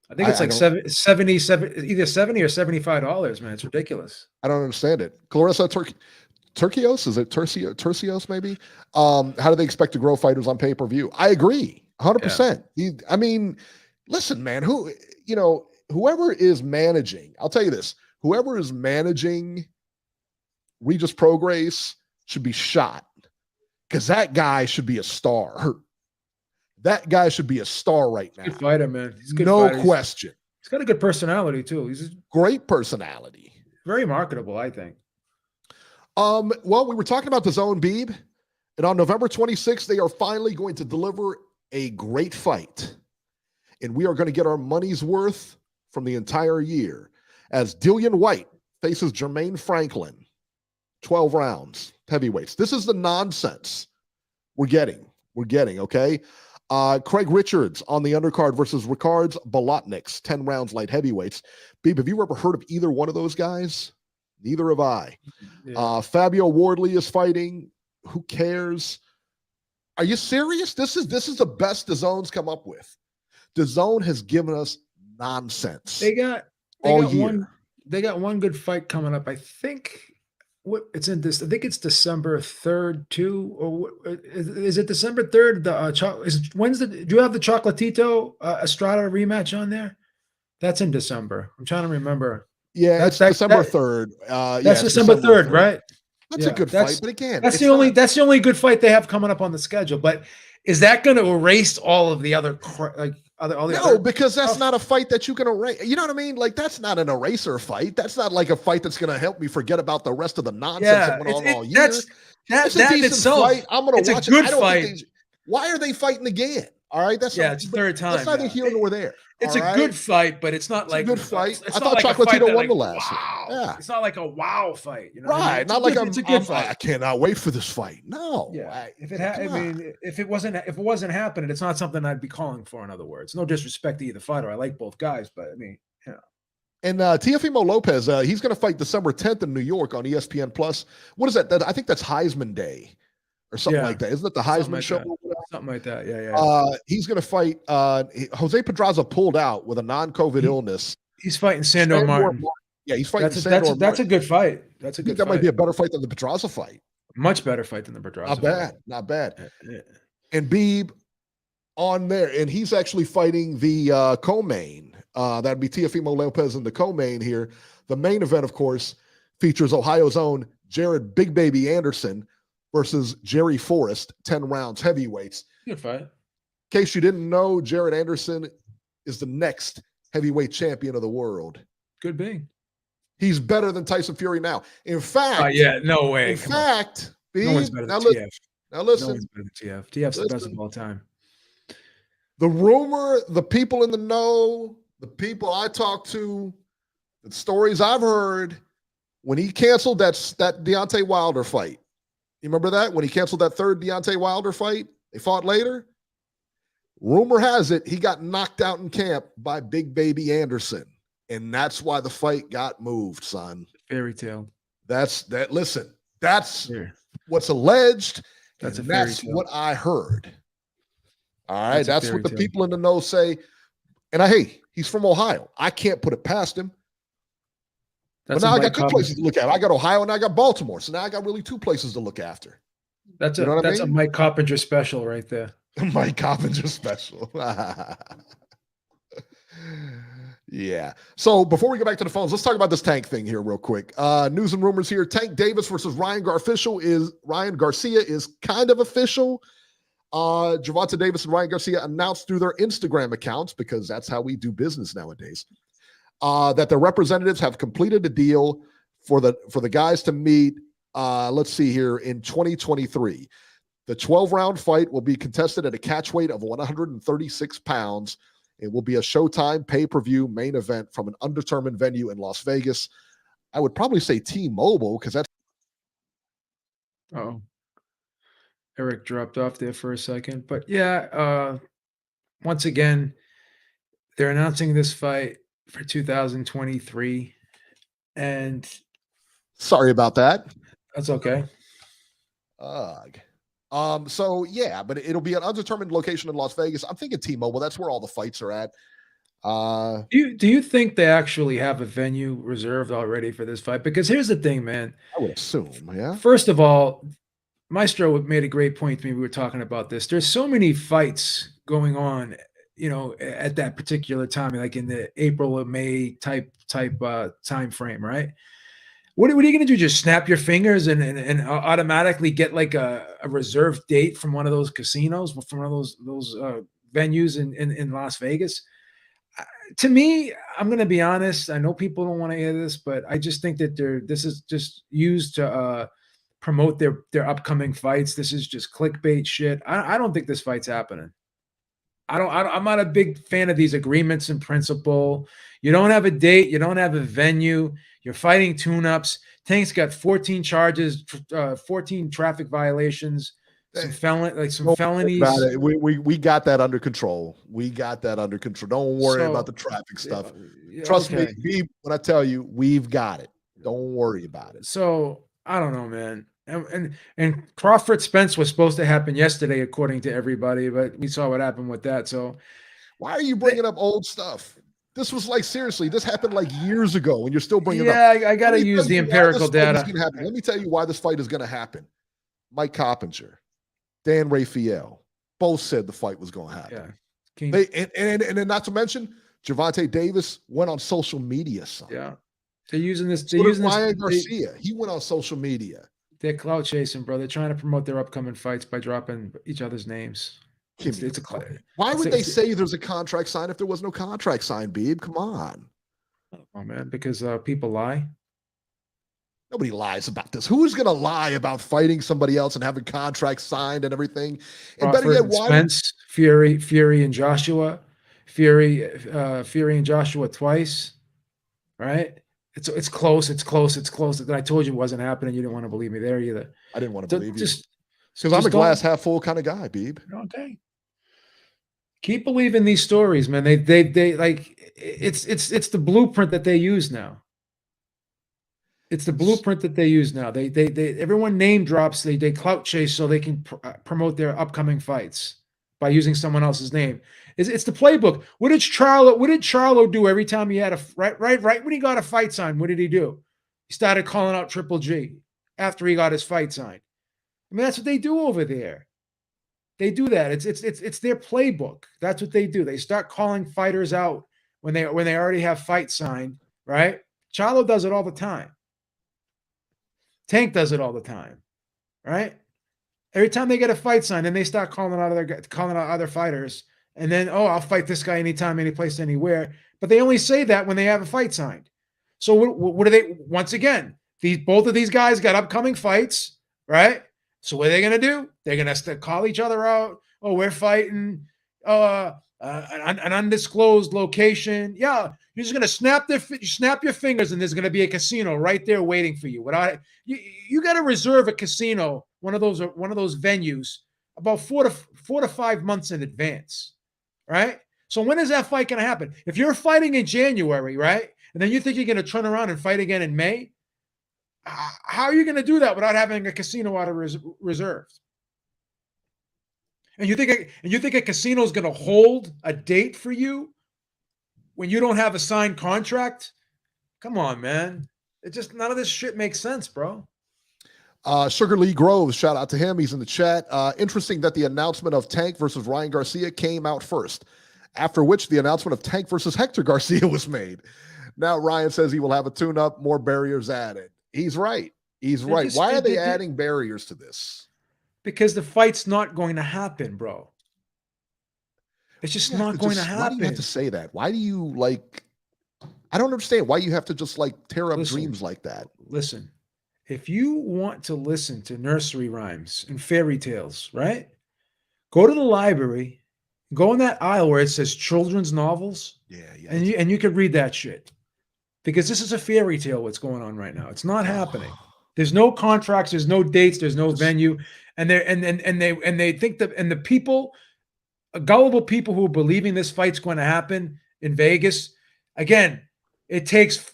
I think it's like 70, either $70 or $75, man. It's ridiculous. I don't understand it. Clarissa Turcios, is it Turcios maybe? How do they expect to grow fighters on pay-per-view? I agree, 100%. I mean, listen, man, whoever is managing, I'll tell you this, whoever is managing Regis Prograis should be shot, because that guy should be a star. That guy should be a star right now. Good fighter, man. He's a good no fighter. question. He's got a good personality too. He's Great personality. very marketable, I think. Well, we were talking about DAZN, Beeb, and on November 26th, they are finally going to deliver a great fight. And we are going to get our money's worth from the entire year as Dillian Whyte faces Jermaine Franklin. 12 rounds, heavyweights. This is the nonsense we're getting, okay? Craig Richards on the undercard versus Ricards Bolotniks, 10 rounds light heavyweights. Beeb, have you ever heard of either one of those guys? Neither have I. Yeah. Fabio Wardley is fighting. Who cares? Are you serious? This is the best DAZN's come up with. DAZN has given us nonsense. They got one good fight coming up. I think it's in this. I think it's December 3rd too. Or is it December 3rd? Do you have the Chocolatito Estrada rematch on there? That's in December. I'm trying to remember. Yeah, that's December 3rd. That's December 3rd, right? That's a good fight, but again, that's the only good fight they have coming up on the schedule. But is that going to erase all of the other because that's not a fight that you can erase. You know what I mean? Like, that's not an eraser fight. That's not like a fight that's going to help me forget about the rest of the nonsense that went on all year. It's a decent fight. I'm going to watch it. Good fight. Why are they fighting again? All right, it's third time. That's neither here nor there. It's a good fight, but it's not like a good fight. I thought Chocolatito won the last one. Yeah, it's not like a wow fight, you know. Right, not like it's a good fight. I cannot wait for this fight. No, if it wasn't happening, it's not something I'd be calling for. In other words, no disrespect to either fighter. I like both guys, but I mean, yeah. And Teofimo Lopez, he's going to fight December 10th in New York on ESPN Plus. What is that? I think that's Heisman Day. Or something like that. Isn't it the Heisman show? Something like that. Yeah. He's going to fight. Jose Pedraza pulled out with a non-COVID illness. He's fighting Sandor Martin. Yeah, he's fighting Sandor Martin. That's a good fight. That's a good fight. That might be a better fight than the Pedraza fight. Much better fight than the Pedraza fight. Not bad. Yeah. And Beeb on there. And he's actually fighting the co-main. That'd be Teofimo Lopez in the co-main here. The main event, of course, features Ohio's own Jared Big Baby Anderson versus Jerry Forrest, 10 rounds heavyweights. Good fight. In case you didn't know, Jared Anderson is the next heavyweight champion of the world. Could be. He's better than Tyson Fury now. In fact, no way. In fact, no one's better than TF. Now listen. No one's better than TF. TF's the best of all time. The rumor, the people in the know, the people I talk to, the stories I've heard, when he canceled that Deontay Wilder fight. You remember that? When he canceled that third Deontay Wilder fight? They fought later. Rumor has it he got knocked out in camp by Big Baby Anderson. And that's why the fight got moved, son. Fairy tale. Listen, that's what's alleged. That's what I heard. All right. That's what the people in the know say. And he's from Ohio. I can't put it past him. But now I got two places to look at. I got Ohio and I got Baltimore. So now I got really two places to look after. That's a Mike Coppinger special right there. Mike Coppinger special. Yeah. So before we go back to the phones, let's talk about this Tank thing here real quick. News and rumors here. Tank Davis versus Ryan Garcia is kind of official. Gervonta Davis and Ryan Garcia announced through their Instagram accounts, because that's how we do business nowadays, that the representatives have completed a deal for the guys to meet, let's see here, in 2023. The 12-round fight will be contested at a catch weight of 136 pounds. It will be a Showtime pay-per-view main event from an undetermined venue in Las Vegas. I would probably say T-Mobile, because that's... Oh, Eric dropped off there for a second. But yeah, once again, they're announcing this fight for 2023. And sorry about that. That's okay. So yeah, but it'll be an undetermined location in Las Vegas. I'm thinking T-Mobile. That's where all the fights are at. Do you think they actually have a venue reserved already for this fight? Because here's the thing, man. I would assume, yeah. First of all, Maestro made a great point to me. We were talking about this. There's so many fights going on, at that particular time, like in the April or May type time frame, right? What are you going to do? Just snap your fingers and automatically get like a reserved date from one of those casinos, from one of those venues in Las Vegas? to me, I'm going to be honest. I know people don't want to hear this, but I just think that this is just used to promote their upcoming fights. This is just clickbait shit. I don't think this fight's happening. I'm not a big fan of these agreements in principle. You don't have a date. You don't have a venue. You're fighting tune-ups. Tank's got 14 charges, 14 traffic violations, some felonies. We got that under control. We got that under control. Don't worry about the traffic stuff. Trust me, when I tell you, we've got it. Don't worry about it. So I don't know, man. And Crawford Spence was supposed to happen yesterday, according to everybody, but we saw what happened with that. So why are you bringing up old stuff? This was like, seriously, this happened like years ago, and you're still bringing it up. Yeah, I got to use the empirical data. Let me tell you why this fight is going to happen. Mike Coppinger, Dan Raphael, both said the fight was going to happen. Yeah. And then not to mention, Gervonta Davis went on social media. Yeah. They're using this. Ryan Garcia, he went on social media. They're clout chasing, bro. They're trying to promote their upcoming fights by dropping each other's names. Why would they say there's a contract signed if there was no contract signed, Beeb? Come on. Oh, man, because people lie. Nobody lies about this. Who's going to lie about fighting somebody else and having contracts signed and everything? And better yet, why? Spence, Fury, and Joshua. Fury and Joshua twice, right? It's close. I told you it wasn't happening. You didn't want to believe me there either. I didn't want to believe you. Because I'm a glass half full kind of guy, Beeb. Okay. Keep believing these stories, man. They like it's the blueprint that they use now. It's the blueprint that they use now. They everyone name drops. They clout chase so they can promote their upcoming fights by using someone else's name. It's the playbook. What did Charlo do every time he had a right when he got a fight signed? What did he do? He started calling out Triple G after he got his fight signed. I mean, that's what they do over there. They do that. It's their playbook. That's what they do. They start calling fighters out when they already have fights signed, right? Charlo does it all the time. Tank does it all the time, right? Every time they get a fight signed, and they start calling out other fighters, and then I'll fight this guy anytime, any place, anywhere. But they only say that when they have a fight signed. So what do they? Once again, both of these guys got upcoming fights, right? So what are they going to do? They're going to call each other out. Oh, we're fighting an undisclosed location. Yeah, you're just going to snap your fingers, and there's going to be a casino right there waiting for you. You got to reserve a casino, one of those venues, about 4 to 5 months in advance, right? So when is that fight going to happen? If you're fighting in January, right, and then you think you're going to turn around and fight again in May, how are you going to do that without having a casino out of reserves? And you think a casino is going to hold a date for you when you don't have a signed contract? Come on, man. None of this shit makes sense, bro. Sugar Lee Groves, shout out to him. He's in the chat. Interesting that the announcement of Tank versus Ryan Garcia came out first, after which the announcement of Tank versus Hector Garcia was made. Now Ryan says he will have a tune-up, more barriers added. He's right. Why are they adding barriers to this? Because the fight's not going to happen, bro. It's just not going to happen. Why do you have to say that? Why do you I don't understand why you have to just tear up dreams like that. Listen, if you want to listen to nursery rhymes and fairy tales, right? Go to the library, go in that aisle where it says children's novels. Yeah. And you can read that shit. Because this is a fairy tale what's going on right now. It's not happening. There's no contracts, there's no dates, there's no venue. And they think that, and the people, gullible people who are believing this fight's going to happen in Vegas, again, it takes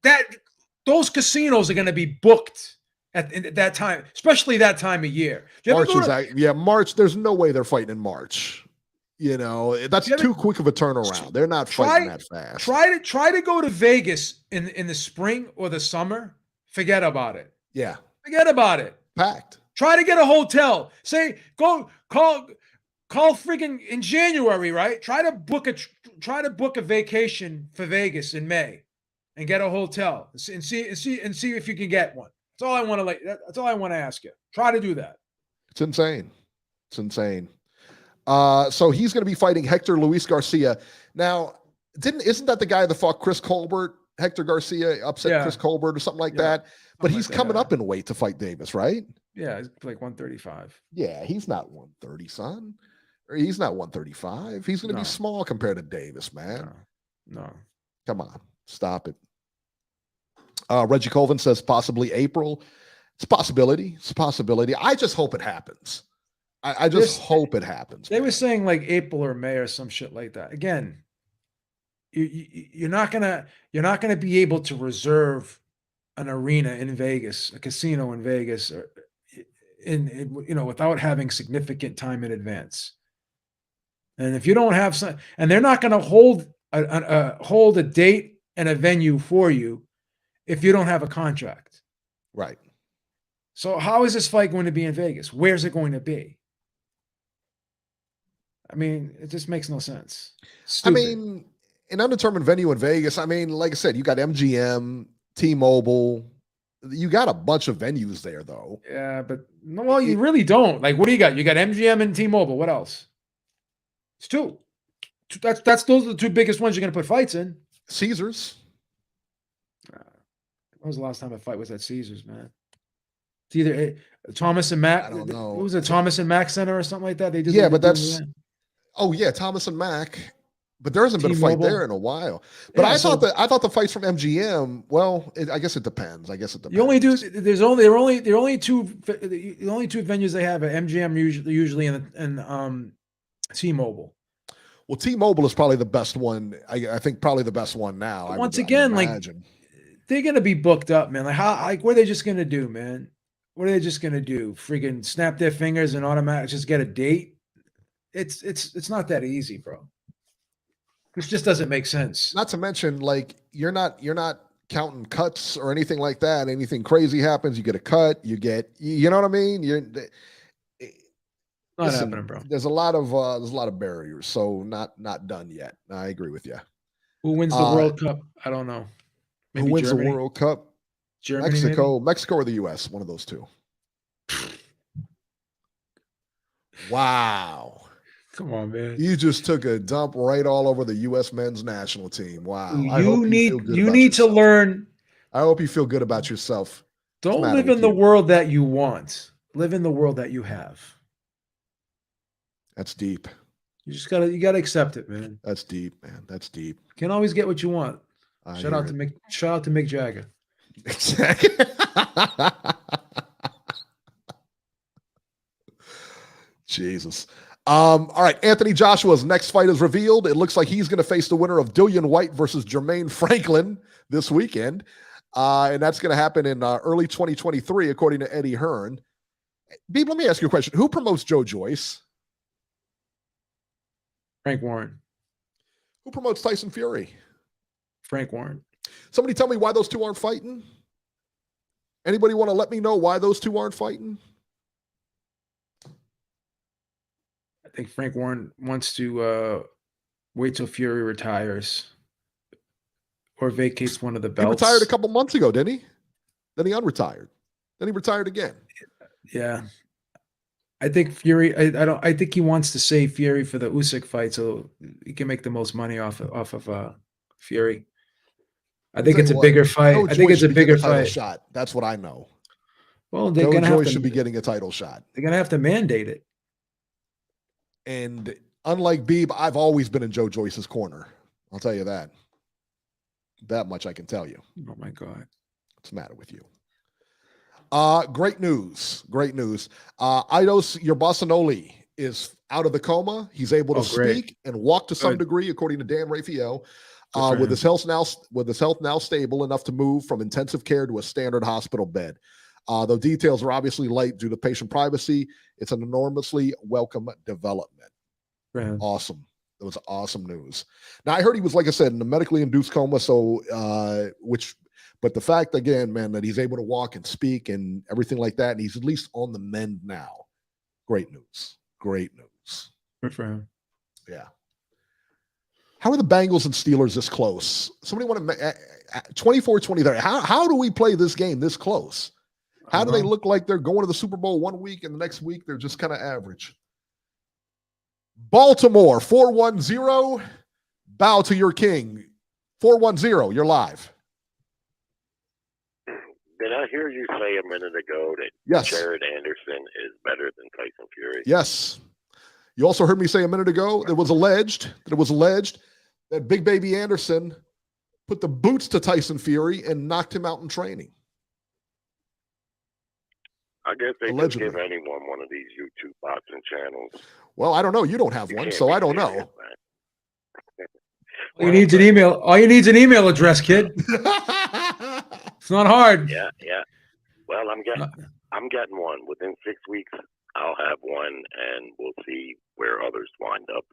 that those casinos are going to be booked at that time, especially that time of year. March. There's no way they're fighting in March. That's too quick of a turnaround. They're not fighting that fast. Try to go to Vegas in the spring or the summer. Forget about it. Yeah. Forget about it. Packed. Try to get a hotel. Say, go call freaking in January, right? Try to book a vacation for Vegas in May and get a hotel and see if you can get one. That's all I want to that's all I want to ask you. Try to do that. It's insane. So he's going to be fighting Hector Luis Garcia. Now, Isn't that the guy that fought Chris Colbert? Hector Garcia upset Chris Colbert or something like that. But he's coming up in weight to fight Davis, right? Yeah, he's like 135. Yeah, he's not 130, son. Or he's not 135. He's going to be small compared to Davis, man. No. Come on. Stop it. Reggie Colvin says possibly April. It's a possibility. It's a possibility. I just hope it happens. I just hope it happens. They were saying like April or May or some shit like that. Again, you're not gonna be able to reserve an arena in Vegas, a casino in Vegas, or without having significant time in advance. And if you don't have some, and they're not going to hold a date and a venue for you if you don't have a contract. Right. So how is this fight going to be in Vegas? Where's it going to be? I mean, it just makes no sense. Stupid. I mean, an undetermined venue in Vegas. I mean, like I said, you got MGM, T-Mobile. You got a bunch of venues there, though. Yeah, but well, you really don't. Like, what do you got? You got MGM and T-Mobile. What else? It's two. Those are the two biggest ones you're going to put fights in. Caesars. When was the last time a fight was at Caesars, man? It's either Thomas and Mack. I don't know. What was it, Thomas and Mack Center or something like that? They did. Yeah, but that's. Oh yeah, Thomas and Mack. But there hasn't been a fight there in a while. But yeah, I thought the fights from MGM. Well, I guess it depends. You only do. There are only two venues they have at MGM usually and T-Mobole. Well, T-Mobile is probably the best one. I think probably the best one now. But once again, like they're gonna be booked up, man. Like how? Like what are they just gonna do, man? What are they just gonna do? Freaking snap their fingers and automatically just get a date? It's not that easy, bro. This just doesn't make sense. Not to mention, like you're not counting cuts or anything like that. Anything crazy happens, you get a cut. You know what I mean? Not happening, bro. There's a lot of barriers, so not done yet. I agree with you. Who wins the World Cup? I don't know. Maybe who wins Germany? The World Cup? Germany, Mexico or the U.S. One of those two. Wow. Come on, man. You just took a dump right all over the U.S. men's national team. Wow. You need to learn. I hope you feel good about yourself. Don't live in the world that you want. Live in the world that you have. That's deep. You gotta accept it, man. That's deep, man. That's deep. Can't always get what you want. Shout out to Mick Jagger. Exactly. Jesus. All right, Anthony Joshua's next fight is revealed. It looks like he's going to face the winner of Dillian Whyte versus Jermaine Franklin this weekend. And that's going to happen in early 2023, according to Eddie Hearn. Beeb, let me ask you a question. Who promotes Joe Joyce? Frank Warren. Who promotes Tyson Fury? Frank Warren. Somebody tell me why those two aren't fighting? Anybody want to let me know why those two aren't fighting? I think Frank Warren wants to wait till Fury retires or vacates one of the belts. He retired a couple months ago, didn't he? Then he unretired. Then he retired again. Yeah. I think Fury. I think he wants to save Fury for the Usyk fight, so he can make the most money off of Fury. I think it's a bigger fight. I think it's a bigger fight. Shot. That's what I know. Well, they're gonna have to. Should be getting a title shot. They're gonna have to mandate it. And unlike Beeb, I've always been in Joe Joyce's corner. I'll tell you that. That much I can tell you. Oh my God. What's the matter with you? Great news. Great news. Aidos Yerbasanoli is out of the coma. He's able to speak and walk to some degree, according to Dan Rafael. With his health now stable enough to move from intensive care to a standard hospital bed. Though details are obviously light due to patient privacy, it's an enormously welcome development. Right. Awesome. That was awesome news. Now, I heard he was, like I said, in a medically induced coma. So, but the fact, again, man, that he's able to walk and speak and everything like that, and he's at least on the mend now. Great news. Great news. Good for him. Yeah. How are the Bengals and Steelers this close? Somebody want to 24-20 there. How do we play this game this close? How do they look like they're going to the Super Bowl one week and the next week they're just kind of average? Baltimore 4-1-0. Bow to your king. 410, you're live. Did I hear you say a minute ago that Yes. Jared Anderson is better than Tyson Fury? Yes. You also heard me say a minute ago that it was alleged that Big Baby Anderson put the boots to Tyson Fury and knocked him out in training. I guess they Allegedly. just give anyone one of these YouTube boxing channels. Well, I don't know. You don't have one, so I don't know. All you need's an email. All you need's an email address, kid. It's not hard. Yeah. Well, I'm getting one. Within 6 weeks, I'll have one, and we'll see where others wind up.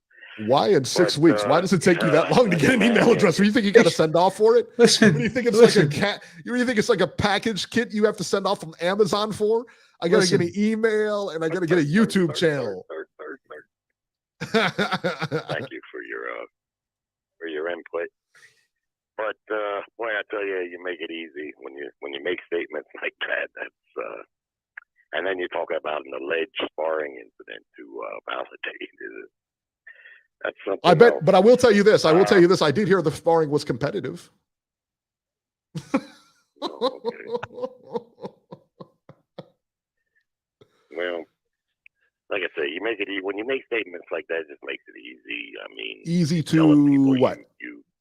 Why in 6 weeks? Why does it take you that long to get an email address? Do you think you got to send off for it? Listen, what do you think it's like a cat? You think it's like a package kit you have to send off from Amazon for? I got to get an email and I got to get a YouTube channel. Thank you for your input. But boy, I tell you, you make it easy when you make statements like that. That's and then you talk about an alleged sparring incident to validate it. That's something. I bet, else. but I will tell you this. I did hear the sparring was competitive. Well, like I say, when you make statements like that, it just makes it easy. I mean, easy to what?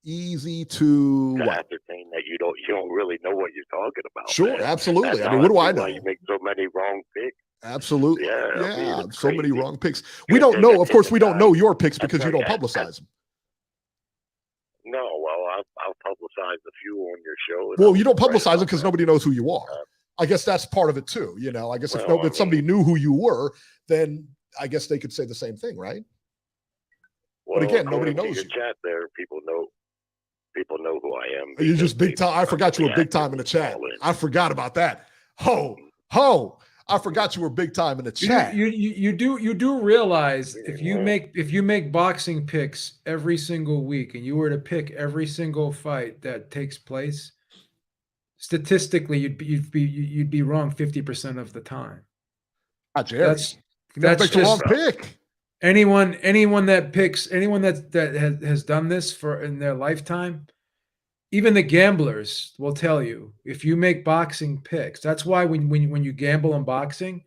Easy to what? Ascertain that you don't really know what you're talking about. Sure, man. absolutely. That's I mean, what do I know? Why you make so many wrong picks? Absolutely. Yeah, yeah. I mean, So many wrong picks. We don't know. Of course, we don't know your picks because you don't publicize them. No, well, I'll publicize a few on your show. Well, you don't publicize them because nobody knows who you are. I guess that's part of it too. You know, I guess if somebody knew who you were, then I guess they could say the same thing, right? Well, but again, nobody knows your you. chat there, people know who I am. You're just big time. I forgot you were big time in the chat. I forgot about that. Ho. I forgot you were big time in the chat. You do realize if you make boxing picks every single week and you were to pick every single fight that takes place, statistically you'd be wrong 50% of the time. Jerry. That's just the wrong pick. Anyone that has done this in their lifetime, even the gamblers will tell you if you make boxing picks. That's why when you gamble in boxing,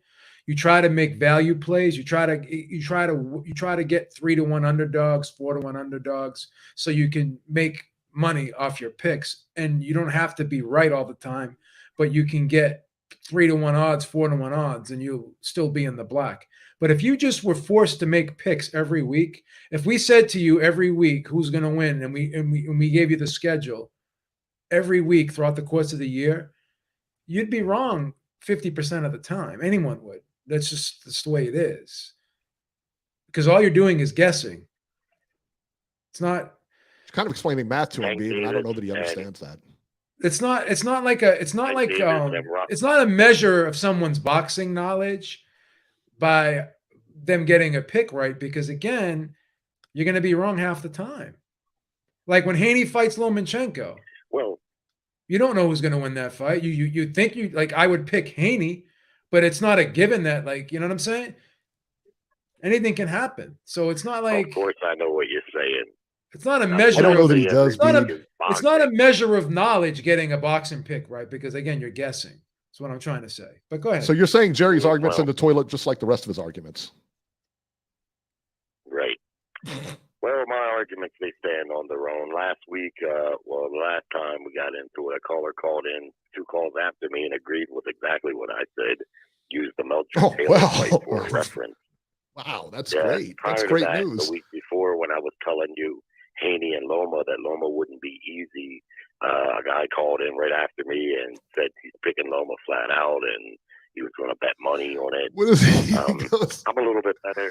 you try to make value plays. You try to get 3-to-1 underdogs, 4-to-1 underdogs, so you can make money off your picks. And you don't have to be right all the time, but you can get 3-to-1 odds, 4-to-1 odds, and you'll still be in the black. But if you just were forced to make picks every week, if we said to you every week who's going to win, and we gave you the schedule every week throughout the course of the year, you'd be wrong 50% of the time. Anyone would. That's the way it is. Because all you're doing is guessing. It's not. It's kind of explaining math to him, Beav, and I don't know that he understands that. It's not a measure of someone's boxing knowledge by them getting a pick right, because again, you're going to be wrong half the time. Like when Haney fights Lomachenko, well, you don't know who's going to win that fight. You think I would pick Haney, but it's not a given that, like, you know what I'm saying? Anything can happen. So it's not like. Of course, I know what you're saying. It's not a measure. I don't know that he does. It's not a measure of knowledge getting a boxing pick right, because again, you're guessing. That's what I'm trying to say. But go ahead. So you're saying Jerry's arguments in the toilet just like the rest of his arguments. Right. Well, my arguments, they stand on their own. Last week, the last time we got into it, a caller called in 2 calls after me and agreed with exactly what I said. Used the Melcher Taylor fight for a reference. Wow, that's great. That's great news. The week before, when I was telling you Haney and Loma that Loma wouldn't be easy, a guy called in right after me and said he's picking Loma flat out and he was going to bet money on it. What is he? I'm a little bit better.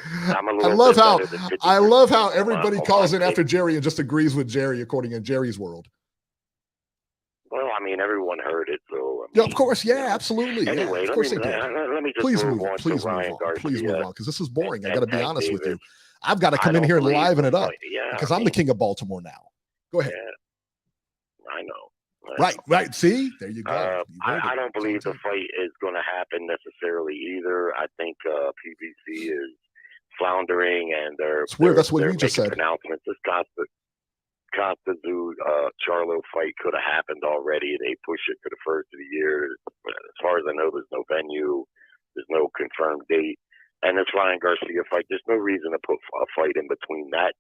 I love how everybody calls in after Jerry and just agrees with Jerry according to Jerry's world. Well, I mean, everyone heard it, so. Yeah, of course, yeah, absolutely. Anyway, of course they did. Let me just please move move on. Please to move Ryan on. Garcia. Please move on, because this is boring. I got to be honest with you. I've got to I come in here and don't liven it up yeah, because I'm the king of Baltimore now. Go ahead. Yeah, I know. Right. See, there you go. I don't believe the fight is going to happen necessarily either. I think PBC is floundering, and they're. It's weird. That's what you just said. Announcements. This guy's Costa Charlo fight could have happened already. They pushed it to the first of the year. As far as I know, there's no venue, there's no confirmed date. And this Ryan Garcia fight, there's no reason to put a fight in between that.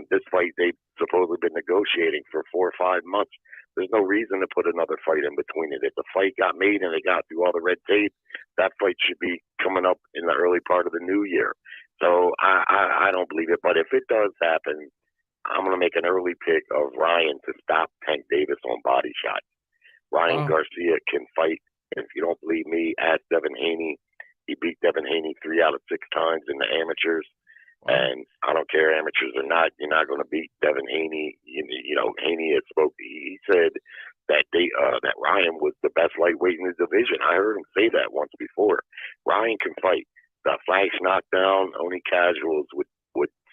This fight they've supposedly been negotiating for 4 or 5 months. There's no reason to put another fight in between it. If the fight got made and they got through all the red tape, that fight should be coming up in the early part of the new year. So I don't believe it. But if it does happen, I'm going to make an early pick of Ryan to stop Tank Davis on body shots. Ryan Garcia can fight. If you don't believe me, ask Devin Haney. He beat Devin Haney 3 out of 6 times in the amateurs. And I don't care, amateurs or not, you're not going to beat Devin Haney. You know, Haney had spoke. He said that that Ryan was the best lightweight in the division. I heard him say that once before. Ryan can fight. The flash knockdown, only casuals would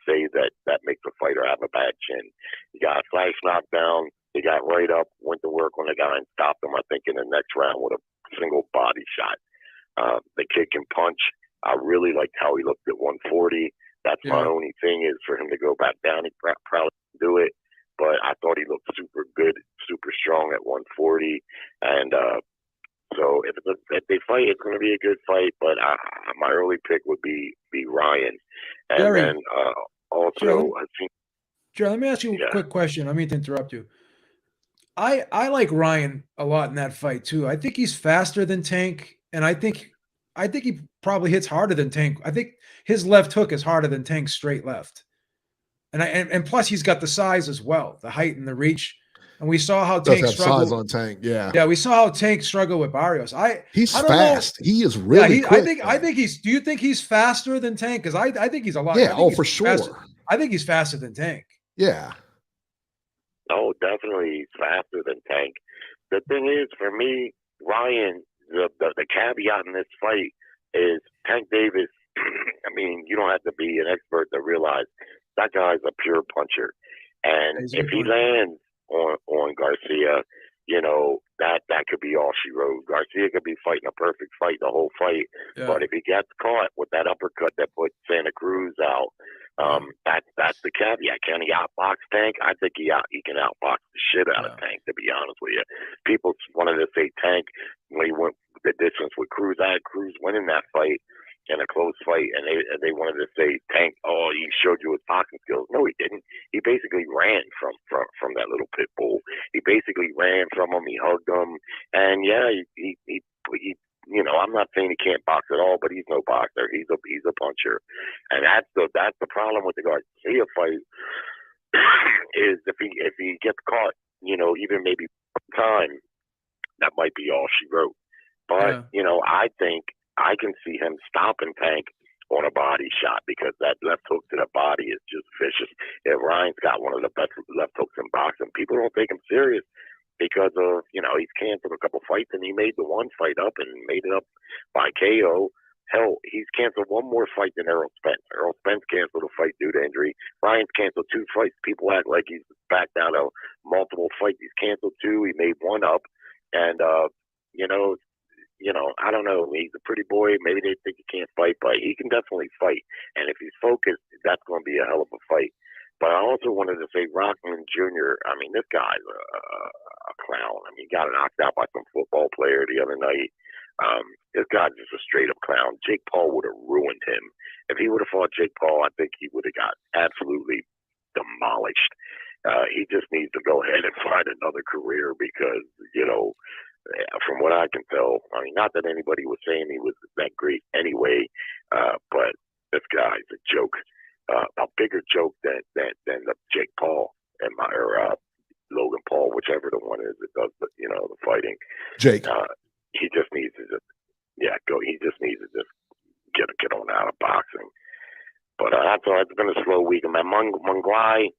say that makes a fighter have a bad chin. He got a flash knockdown. He got right up, went to work on the guy and stopped him, I think, in the next round with a single body shot. The kid can punch. I really liked how he looked at 140. That's my only thing is for him to go back down. He probably do it, but I thought he looked super good, super strong at 140. And so if they fight, it's going to be a good fight. But my early pick would be Ryan. And Jerry, then also, I think. Jerry, let me ask you a quick question. I mean to interrupt you. I like Ryan a lot in that fight too. I think he's faster than Tank, and I think he probably hits harder than Tank. I think his left hook is harder than Tank's straight left. And plus he's got the size as well, the height and the reach. And we saw how Tank struggled. Size on Tank, yeah. Yeah, we saw how Tank struggled with Barrios. He's I don't fast. know. He is really quick. I think he's. Do you think he's faster than Tank? Because I think he's a lot. Yeah, for sure. I think he's faster than Tank. Yeah. Oh, definitely he's faster than Tank. The thing is, for me, Ryan, the caveat in this fight is Tank Davis. I mean, you don't have to be an expert to realize that guy's a pure puncher. And if he lands on Garcia, you know, that could be all she wrote. Garcia could be fighting a perfect fight the whole fight. Yeah. But if he gets caught with that uppercut that put Santa Cruz out, that's the caveat. Can he outbox Tank? I think he can outbox the shit out of Tank, to be honest with you. People wanted to say Tank when he went the distance with Cruz. I had Cruz winning that fight in a close fight, and they wanted to say Tank, oh, he showed you his boxing skills. No, he didn't. He basically ran from that little pit bull. He basically ran from him. He hugged him, and he you know, I'm not saying he can't box at all, but he's no boxer. He's a puncher, and that's the problem with the Garcia fight is if he gets caught, you know, even maybe time, that might be all she wrote. But you know, I think I can see him stopping Tank on a body shot because that left hook to the body is just vicious. And Ryan's got one of the best left hooks in boxing. People don't take him serious because of, you know, he's canceled a couple fights and he made the one fight up and made it up by KO. Hell, he's canceled one more fight than Errol Spence. Errol Spence canceled a fight due to injury. Ryan's canceled 2 fights. People act like he's back down to multiple fights. He's canceled 2. He made 1 up. And, you know, I don't know. He's a pretty boy. Maybe they think he can't fight, but he can definitely fight. And if he's focused, that's going to be a hell of a fight. But I also wanted to say Rockman Jr., I mean, this guy's a clown. I mean, he got knocked out by some football player the other night. This guy's just a straight-up clown. Jake Paul would have ruined him. If he would have fought Jake Paul, I think he would have got absolutely demolished. He just needs to go ahead and find another career because, you know, from what I can tell, I mean, not that anybody was saying he was that great anyway, but this guy's a joke, a bigger joke than the Jake Paul and Logan Paul, whichever the one is that does the, you know, the fighting. Jake, he just needs to go. He just needs to just get on out of boxing. But that's all. It's been a slow week. Man, Munguia.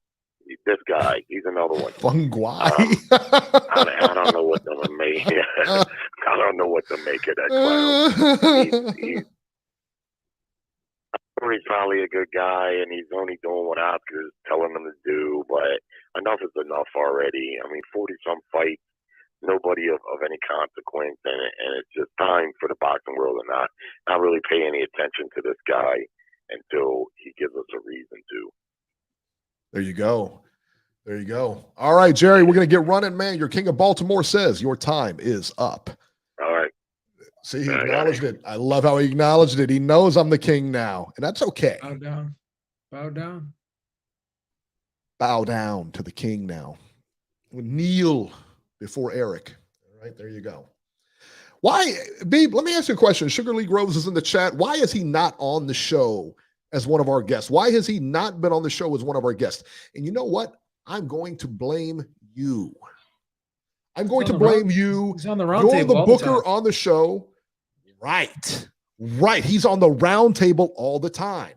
This guy, he's another one. Funguai. I don't know what to make. I don't know what to make of that clown. He's probably a good guy, and he's only doing what Oscar's telling him to do. But enough is enough already. I mean, 40-some fights, nobody of any consequence, and it's just time for the boxing world to not really pay any attention to this guy until he gives us a reason to. There you go. There you go. All right, Jerry, we're going to get running, man. Your King of Baltimore says your time is up. All right. See, he acknowledged it. I love how he acknowledged it. He knows I'm the king now, and that's okay. Bow down. Bow down. Bow down to the king now. Kneel before Eric. All right, there you go. Why, Beeb, let me ask you a question. Sugar Lee Groves is in the chat. Why is he not on the show as one of our guests? Why has he not been on the show as one of our guests? And you know what? I'm going to blame you. I'm going to blame you. He's on the round You're table the booker on the show. Right. He's on the round table all the time.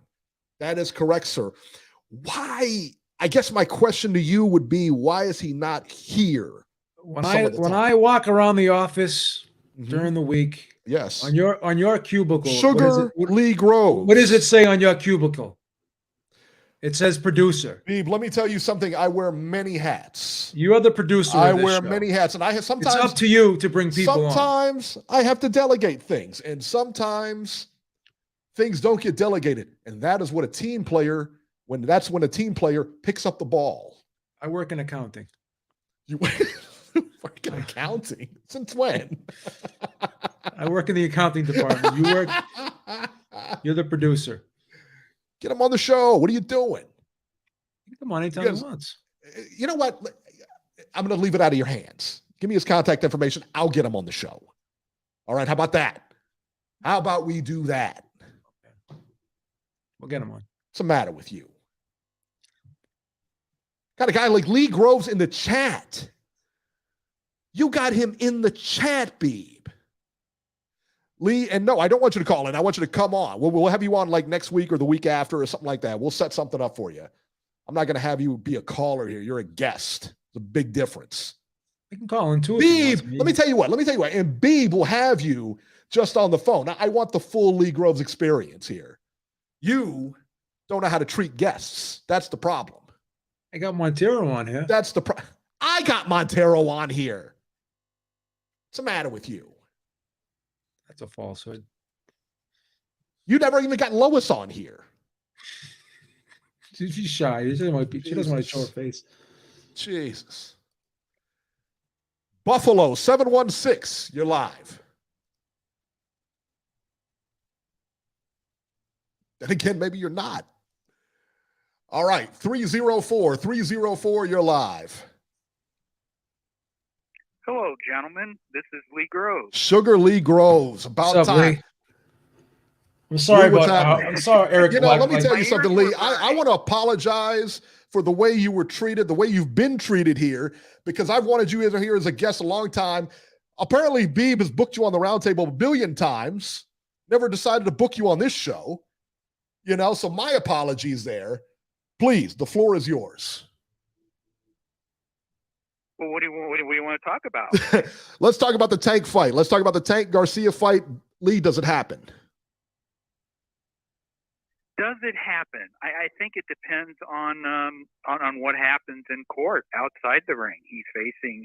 That is correct, sir. Why? I guess my question to you would be, why is he not here? When I walk around the office during the week, yes, on your cubicle, Sugar Lee Groves. What does it say on your cubicle? It says producer. Beeb, let me tell you something. I wear many hats. You are the producer. I wear many hats, and I have sometimes. It's up to you to bring people on. Sometimes I have to delegate things, and sometimes things don't get delegated, and that is what a team player. When a team player picks up the ball. I work in accounting. You work in accounting? Since when? I work in the accounting department. You're the producer. Get him on the show. What are you doing? Get him on anytime he wants. You know what? I'm going to leave it out of your hands. Give me his contact information. I'll get him on the show. All right. How about that? How about we do that? Okay. We'll get him on. What's the matter with you? Got a guy like Lee Groves in the chat. You got him in the chat, Beeb. Lee, and no, I don't want you to call in. I want you to come on. We'll have you on like next week or the week after or something like that. We'll set something up for you. I'm not going to have you be a caller here. You're a guest. It's a big difference. You can call in too. Beeb, let me tell you what. And Beeb will have you just on the phone. Now, I want the full Lee Groves experience here. You don't know how to treat guests. That's the problem. I got Montero on here. That's the problem. I got Montero on here. What's the matter with you? That's a falsehood. You never even got Lois on here. She's shy. She doesn't want to show her face. Jesus. Buffalo 716. You're live. And again, maybe you're not. All right, 304, you're live. Hello, gentlemen. This is Lee Groves. Sugar Lee Groves. About What's up, time. Lee? I'm sorry I'm sorry, Eric. You know, let me tell you something, Lee. I want to apologize for the way you were treated, the way you've been treated here, because I've wanted you here as a guest a long time. Apparently, Beeb has booked you on the roundtable a billion times. Never decided to book you on this show. You know, so my apologies there. Please, the floor is yours. Well, what do you want to talk about? Let's talk about the Tank fight. Let's talk about the Tank Garcia fight. Lee, does it happen? Does it happen? I think it depends on what happens in court outside the ring. He's facing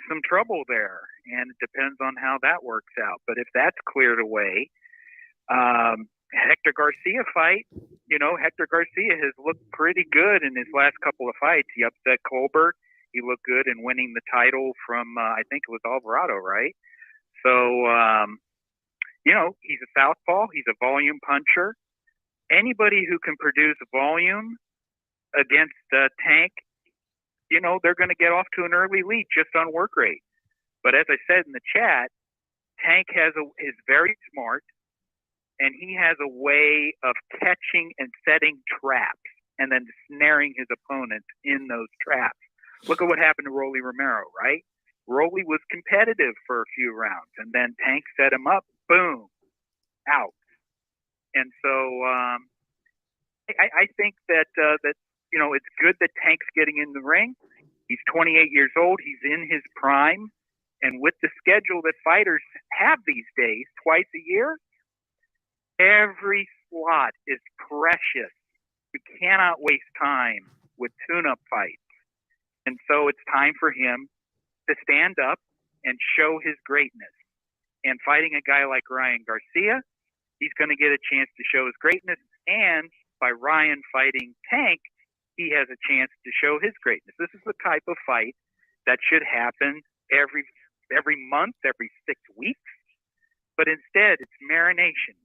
some trouble there, and it depends on how that works out. But if that's cleared away, Hector Garcia fight, Hector Garcia has looked pretty good in his last couple of fights. He upset Colbert. He looked good in winning the title from, I think it was Alvarado, right? So, he's a southpaw. He's a volume puncher. Anybody who can produce volume against Tank, they're going to get off to an early lead just on work rate. But as I said in the chat, Tank is very smart. And he has a way of catching and setting traps and then snaring his opponent in those traps. Look at what happened to Rolly Romero, right? Rolly was competitive for a few rounds, and then Tank set him up, boom, out. And so I think that it's good that Tank's getting in the ring. He's 28 years old. He's in his prime. And with the schedule that fighters have these days, twice a year, every slot is precious. You cannot waste time with tune-up fights. And so it's time for him to stand up and show his greatness. And fighting a guy like Ryan Garcia, he's going to get a chance to show his greatness. And by Ryan fighting Tank, he has a chance to show his greatness. This is the type of fight that should happen every month, every 6 weeks. But instead, it's marination.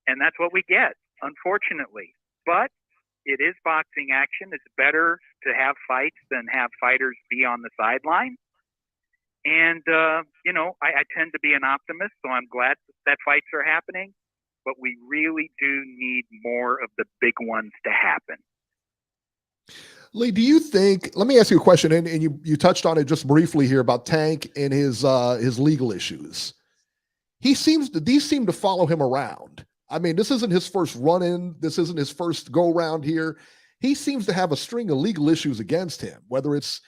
And that's what we get, unfortunately. But it is boxing action. It's better to have fights than have fighters be on the sideline. And, I tend to be an optimist, so I'm glad that fights are happening. But we really do need more of the big ones to happen. Lee, do you think, let me ask you a question, and you touched on it just briefly here about Tank and his legal issues. These seem to follow him around. I mean, this isn't his first run-in. This isn't his first go-round here. He seems to have a string of legal issues against him, whether it's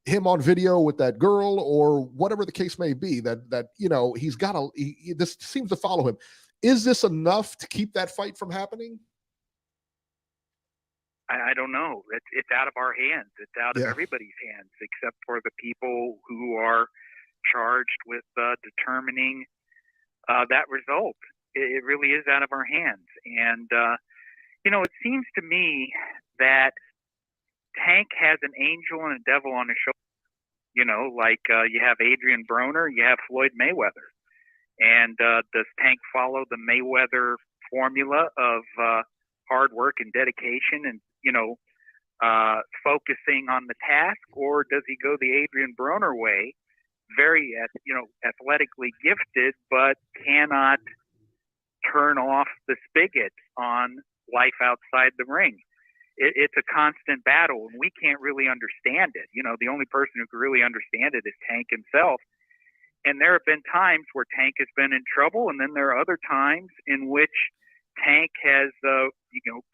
him on video with that girl or whatever the case may be, that this seems to follow him. Is this enough to keep that fight from happening? I don't know. It's out of our hands. It's out of everybody's hands, except for the people who are charged with determining that result. It really is out of our hands. And, it seems to me that Tank has an angel and a devil on his shoulder. Like you have Adrian Broner, you have Floyd Mayweather. And does Tank follow the Mayweather formula of hard work and dedication and, focusing on the task, or does he go the Adrian Broner way, very, athletically gifted, but cannot turn off the spigot on life outside the ring? It's a constant battle, and we can't really understand it. The only person who can really understand it is Tank himself. And there have been times where Tank has been in trouble, and then there are other times in which Tank has,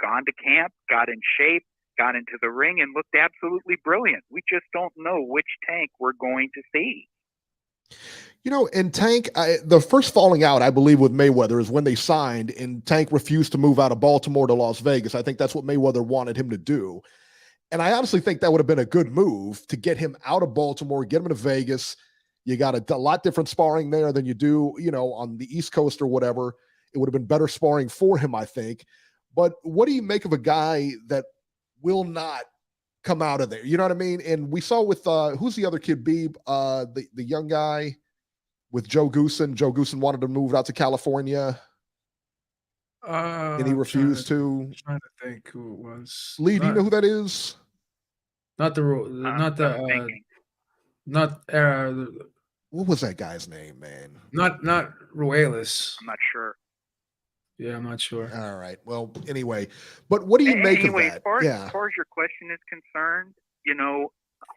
gone to camp, got in shape, got into the ring, and looked absolutely brilliant. We just don't know which Tank we're going to see. And Tank, the first falling out, I believe, with Mayweather is when they signed, and Tank refused to move out of Baltimore to Las Vegas. I think that's what Mayweather wanted him to do. And I honestly think that would have been a good move to get him out of Baltimore, get him to Vegas. You got a lot different sparring there than you do, on the East Coast or whatever. It would have been better sparring for him, I think. But what do you make of a guy that will not come out of there? You know what I mean? And we saw with, who's the other kid, Beeb, the young guy with Joe Goosen. Joe Goosen wanted to move out to California. And he refused to. I'm trying to think who it was. Lee, do you know who that is? What was that guy's name, man? Not Ruelas. I'm not sure. Yeah, I'm not sure. All right. Well, anyway, but what do you make of that? As far as your question is concerned,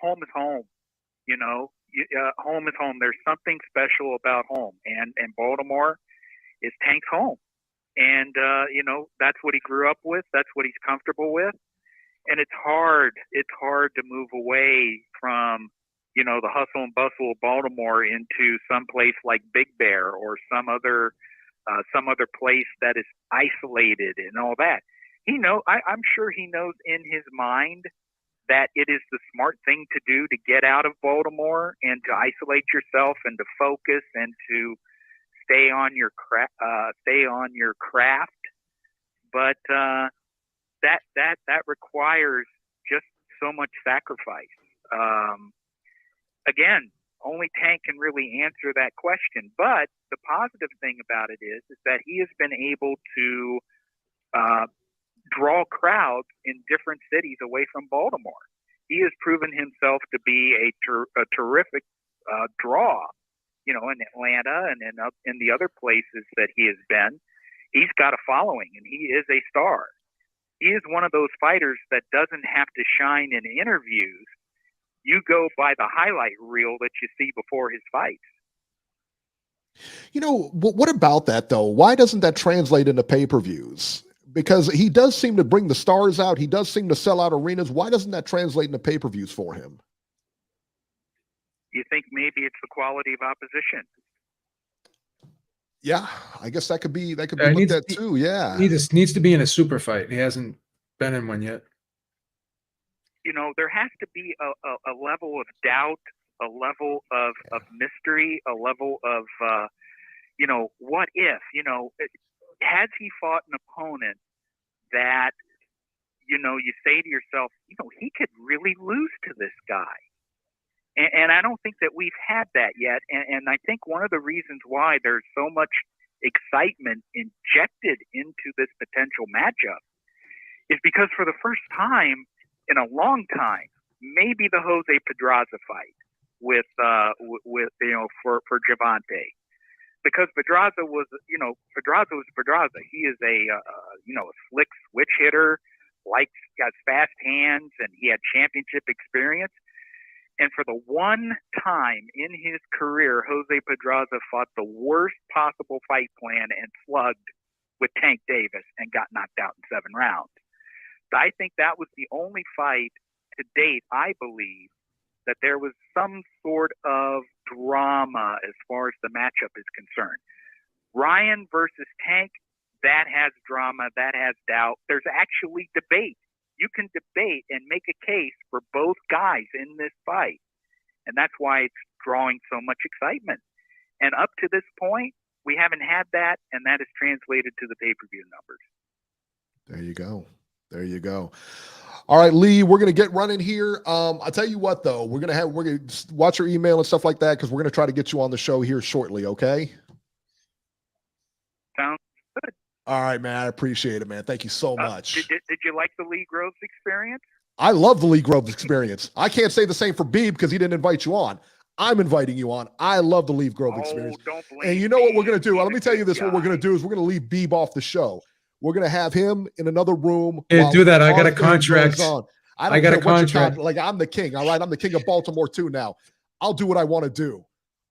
home is home. Home is home. There's something special about home, and Baltimore is Tank's home. And that's what he grew up with. That's what he's comfortable with. And it's hard. It's hard to move away from the hustle and bustle of Baltimore into some place like Big Bear or some other place that is isolated and all that. I'm sure he knows in his mind that it is the smart thing to do to get out of Baltimore and to isolate yourself and to focus and to stay on your craft. But that requires just so much sacrifice. Again, only Tank can really answer that question. But the positive thing about it is that he has been able to draw crowds in different cities away from Baltimore. He has proven himself to be a terrific draw, in Atlanta and in the other places that he has been. He's got a following, and he is a star. He is one of those fighters that doesn't have to shine in interviews. You go by the highlight reel that you see before his fights. What about that, though? Why doesn't that translate into pay-per-views? Because he does seem to bring the stars out. He does seem to sell out arenas. Why doesn't that translate into pay-per-views for him? You think maybe it's the quality of opposition? Yeah, I guess that could be looked at too. Yeah, he just needs to be in a super fight. He hasn't been in one yet. There has to be a level of doubt, a level of mystery, a level of what if? Has he fought an opponent that you say to yourself, he could really lose to this guy. And I don't think that we've had that yet. And I think one of the reasons why there's so much excitement injected into this potential matchup is because for the first time in a long time, maybe the Jose Pedraza fight with for Gervonta, because Pedraza was Pedraza. He is a slick switch hitter, has fast hands, and he had championship experience. And for the one time in his career, Jose Pedraza fought the worst possible fight plan and slugged with Tank Davis and got knocked out in 7 rounds. So I think that was the only fight to date, I believe, that there was some sort of drama as far as the matchup is concerned. Ryan versus Tank, that has drama, that has doubt. There's actually debate. You can debate and make a case for both guys in this fight. And that's why it's drawing so much excitement. And up to this point, we haven't had that, and that is translated to the pay-per-view numbers. There you go. There you go. All right, Lee, we're going to get running here. I'll tell you what, though. We're going to watch your email and stuff like that because we're going to try to get you on the show here shortly, okay? Sounds good. All right, man. I appreciate it, man. Thank you so much. Did you like the Lee Groves experience? I love the Lee Groves experience. I can't say the same for Beeb because he didn't invite you on. I'm inviting you on. I love the Lee Groves experience. Don't blame and you know what we're going to do? me. Let me tell you this. What we're going to do is we're going to leave Beeb off the show. We're going to have him in another room. Can't do that. I got a contract. I got a contract. Like, I'm the king. All right. I'm the king of Baltimore too now. I'll do what I want to do.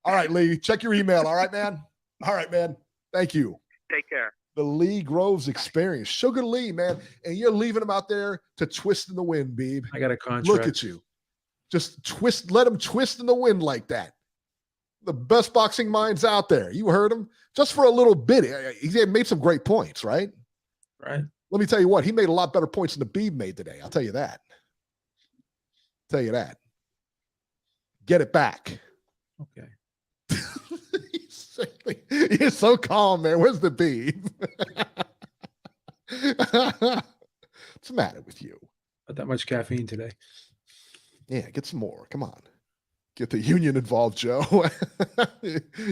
All right, Lee. Check your email. All right, man. All right, man. Thank you. Take care. The Lee Groves experience. Sugar Lee, man. And you're leaving him out there to twist in the wind, Beeb. I got a contract. Look at you. Just twist. Let him twist in the wind like that. The best boxing minds out there. You heard him. Just for a little bit. He made some great points, right? Right. Let me tell you what. He made a lot better points than the Beeb made today. I'll tell you that. Get it back. Okay. You're so calm, man. Where's the Beeb? What's the matter with you? Not that much caffeine today. Yeah, get some more. Come on. Get the union involved, Joe.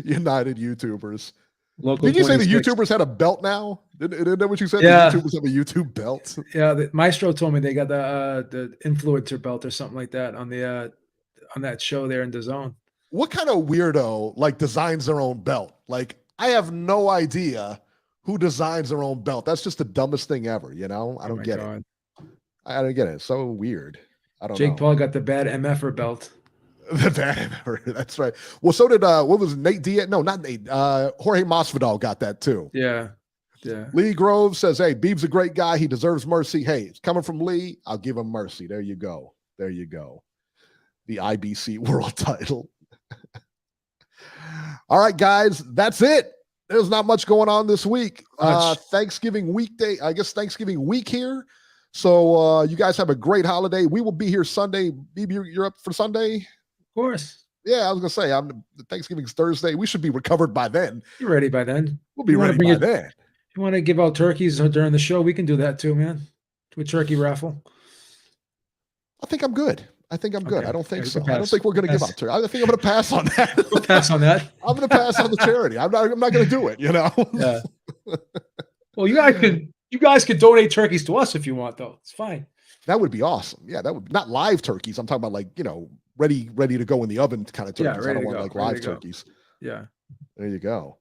United YouTubers. Local Did you 26. say the YouTubers had a belt now? Isn't that what you said? Yeah. The YouTubers have a YouTube belt. Yeah, the Maestro told me they got the influencer belt or something like that on that show there in DAZN. What kind of weirdo designs their own belt? I have no idea who designs their own belt. That's just the dumbest thing ever, I don't get it. I don't get it. It's so weird. I don't know. Jake Paul got the bad MFer belt. The bad MFer. That's right. Well, so did what was Nate Diaz? No, not Nate. Jorge Masvidal got that too. Yeah. Yeah. Lee Groves says, "Hey, Beeb's a great guy. He deserves mercy. Hey, it's coming from Lee. I'll give him mercy." There you go. There you go. The IBC world title. All right, guys, that's it. There's not much going on this week. Thanksgiving weekday, I guess Thanksgiving week here. So you guys have a great holiday. We will be here Sunday. Beeb, you're up for Sunday? Of course. Yeah, I was gonna say Thanksgiving's Thursday. We should be recovered by then. You're ready by then. We'll be ready by then. If you want to give out turkeys during the show, we can do that too, man. Do a turkey raffle. I think I'm good. I don't think so. Pass. I don't think we're going to give up turkey. I think I'm going to pass on that. We'll pass on that. I'm going to pass on the charity. I'm not going to do it. Yeah. Well, you guys could donate turkeys to us if you want, though. It's fine. That would be awesome. Yeah, that would not live turkeys. I'm talking about ready to go in the oven kind of turkeys. I don't want live turkeys. Yeah. There you go.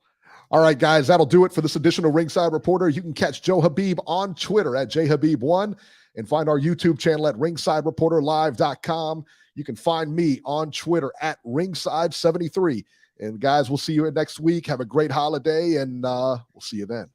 All right, guys, that'll do it for this edition of Ringside Reporter. You can catch Joe Habib on Twitter at jhabib1 and find our YouTube channel at ringsidereporterlive.com. You can find me on Twitter at ringside73. And guys, we'll see you next week. Have a great holiday, and we'll see you then.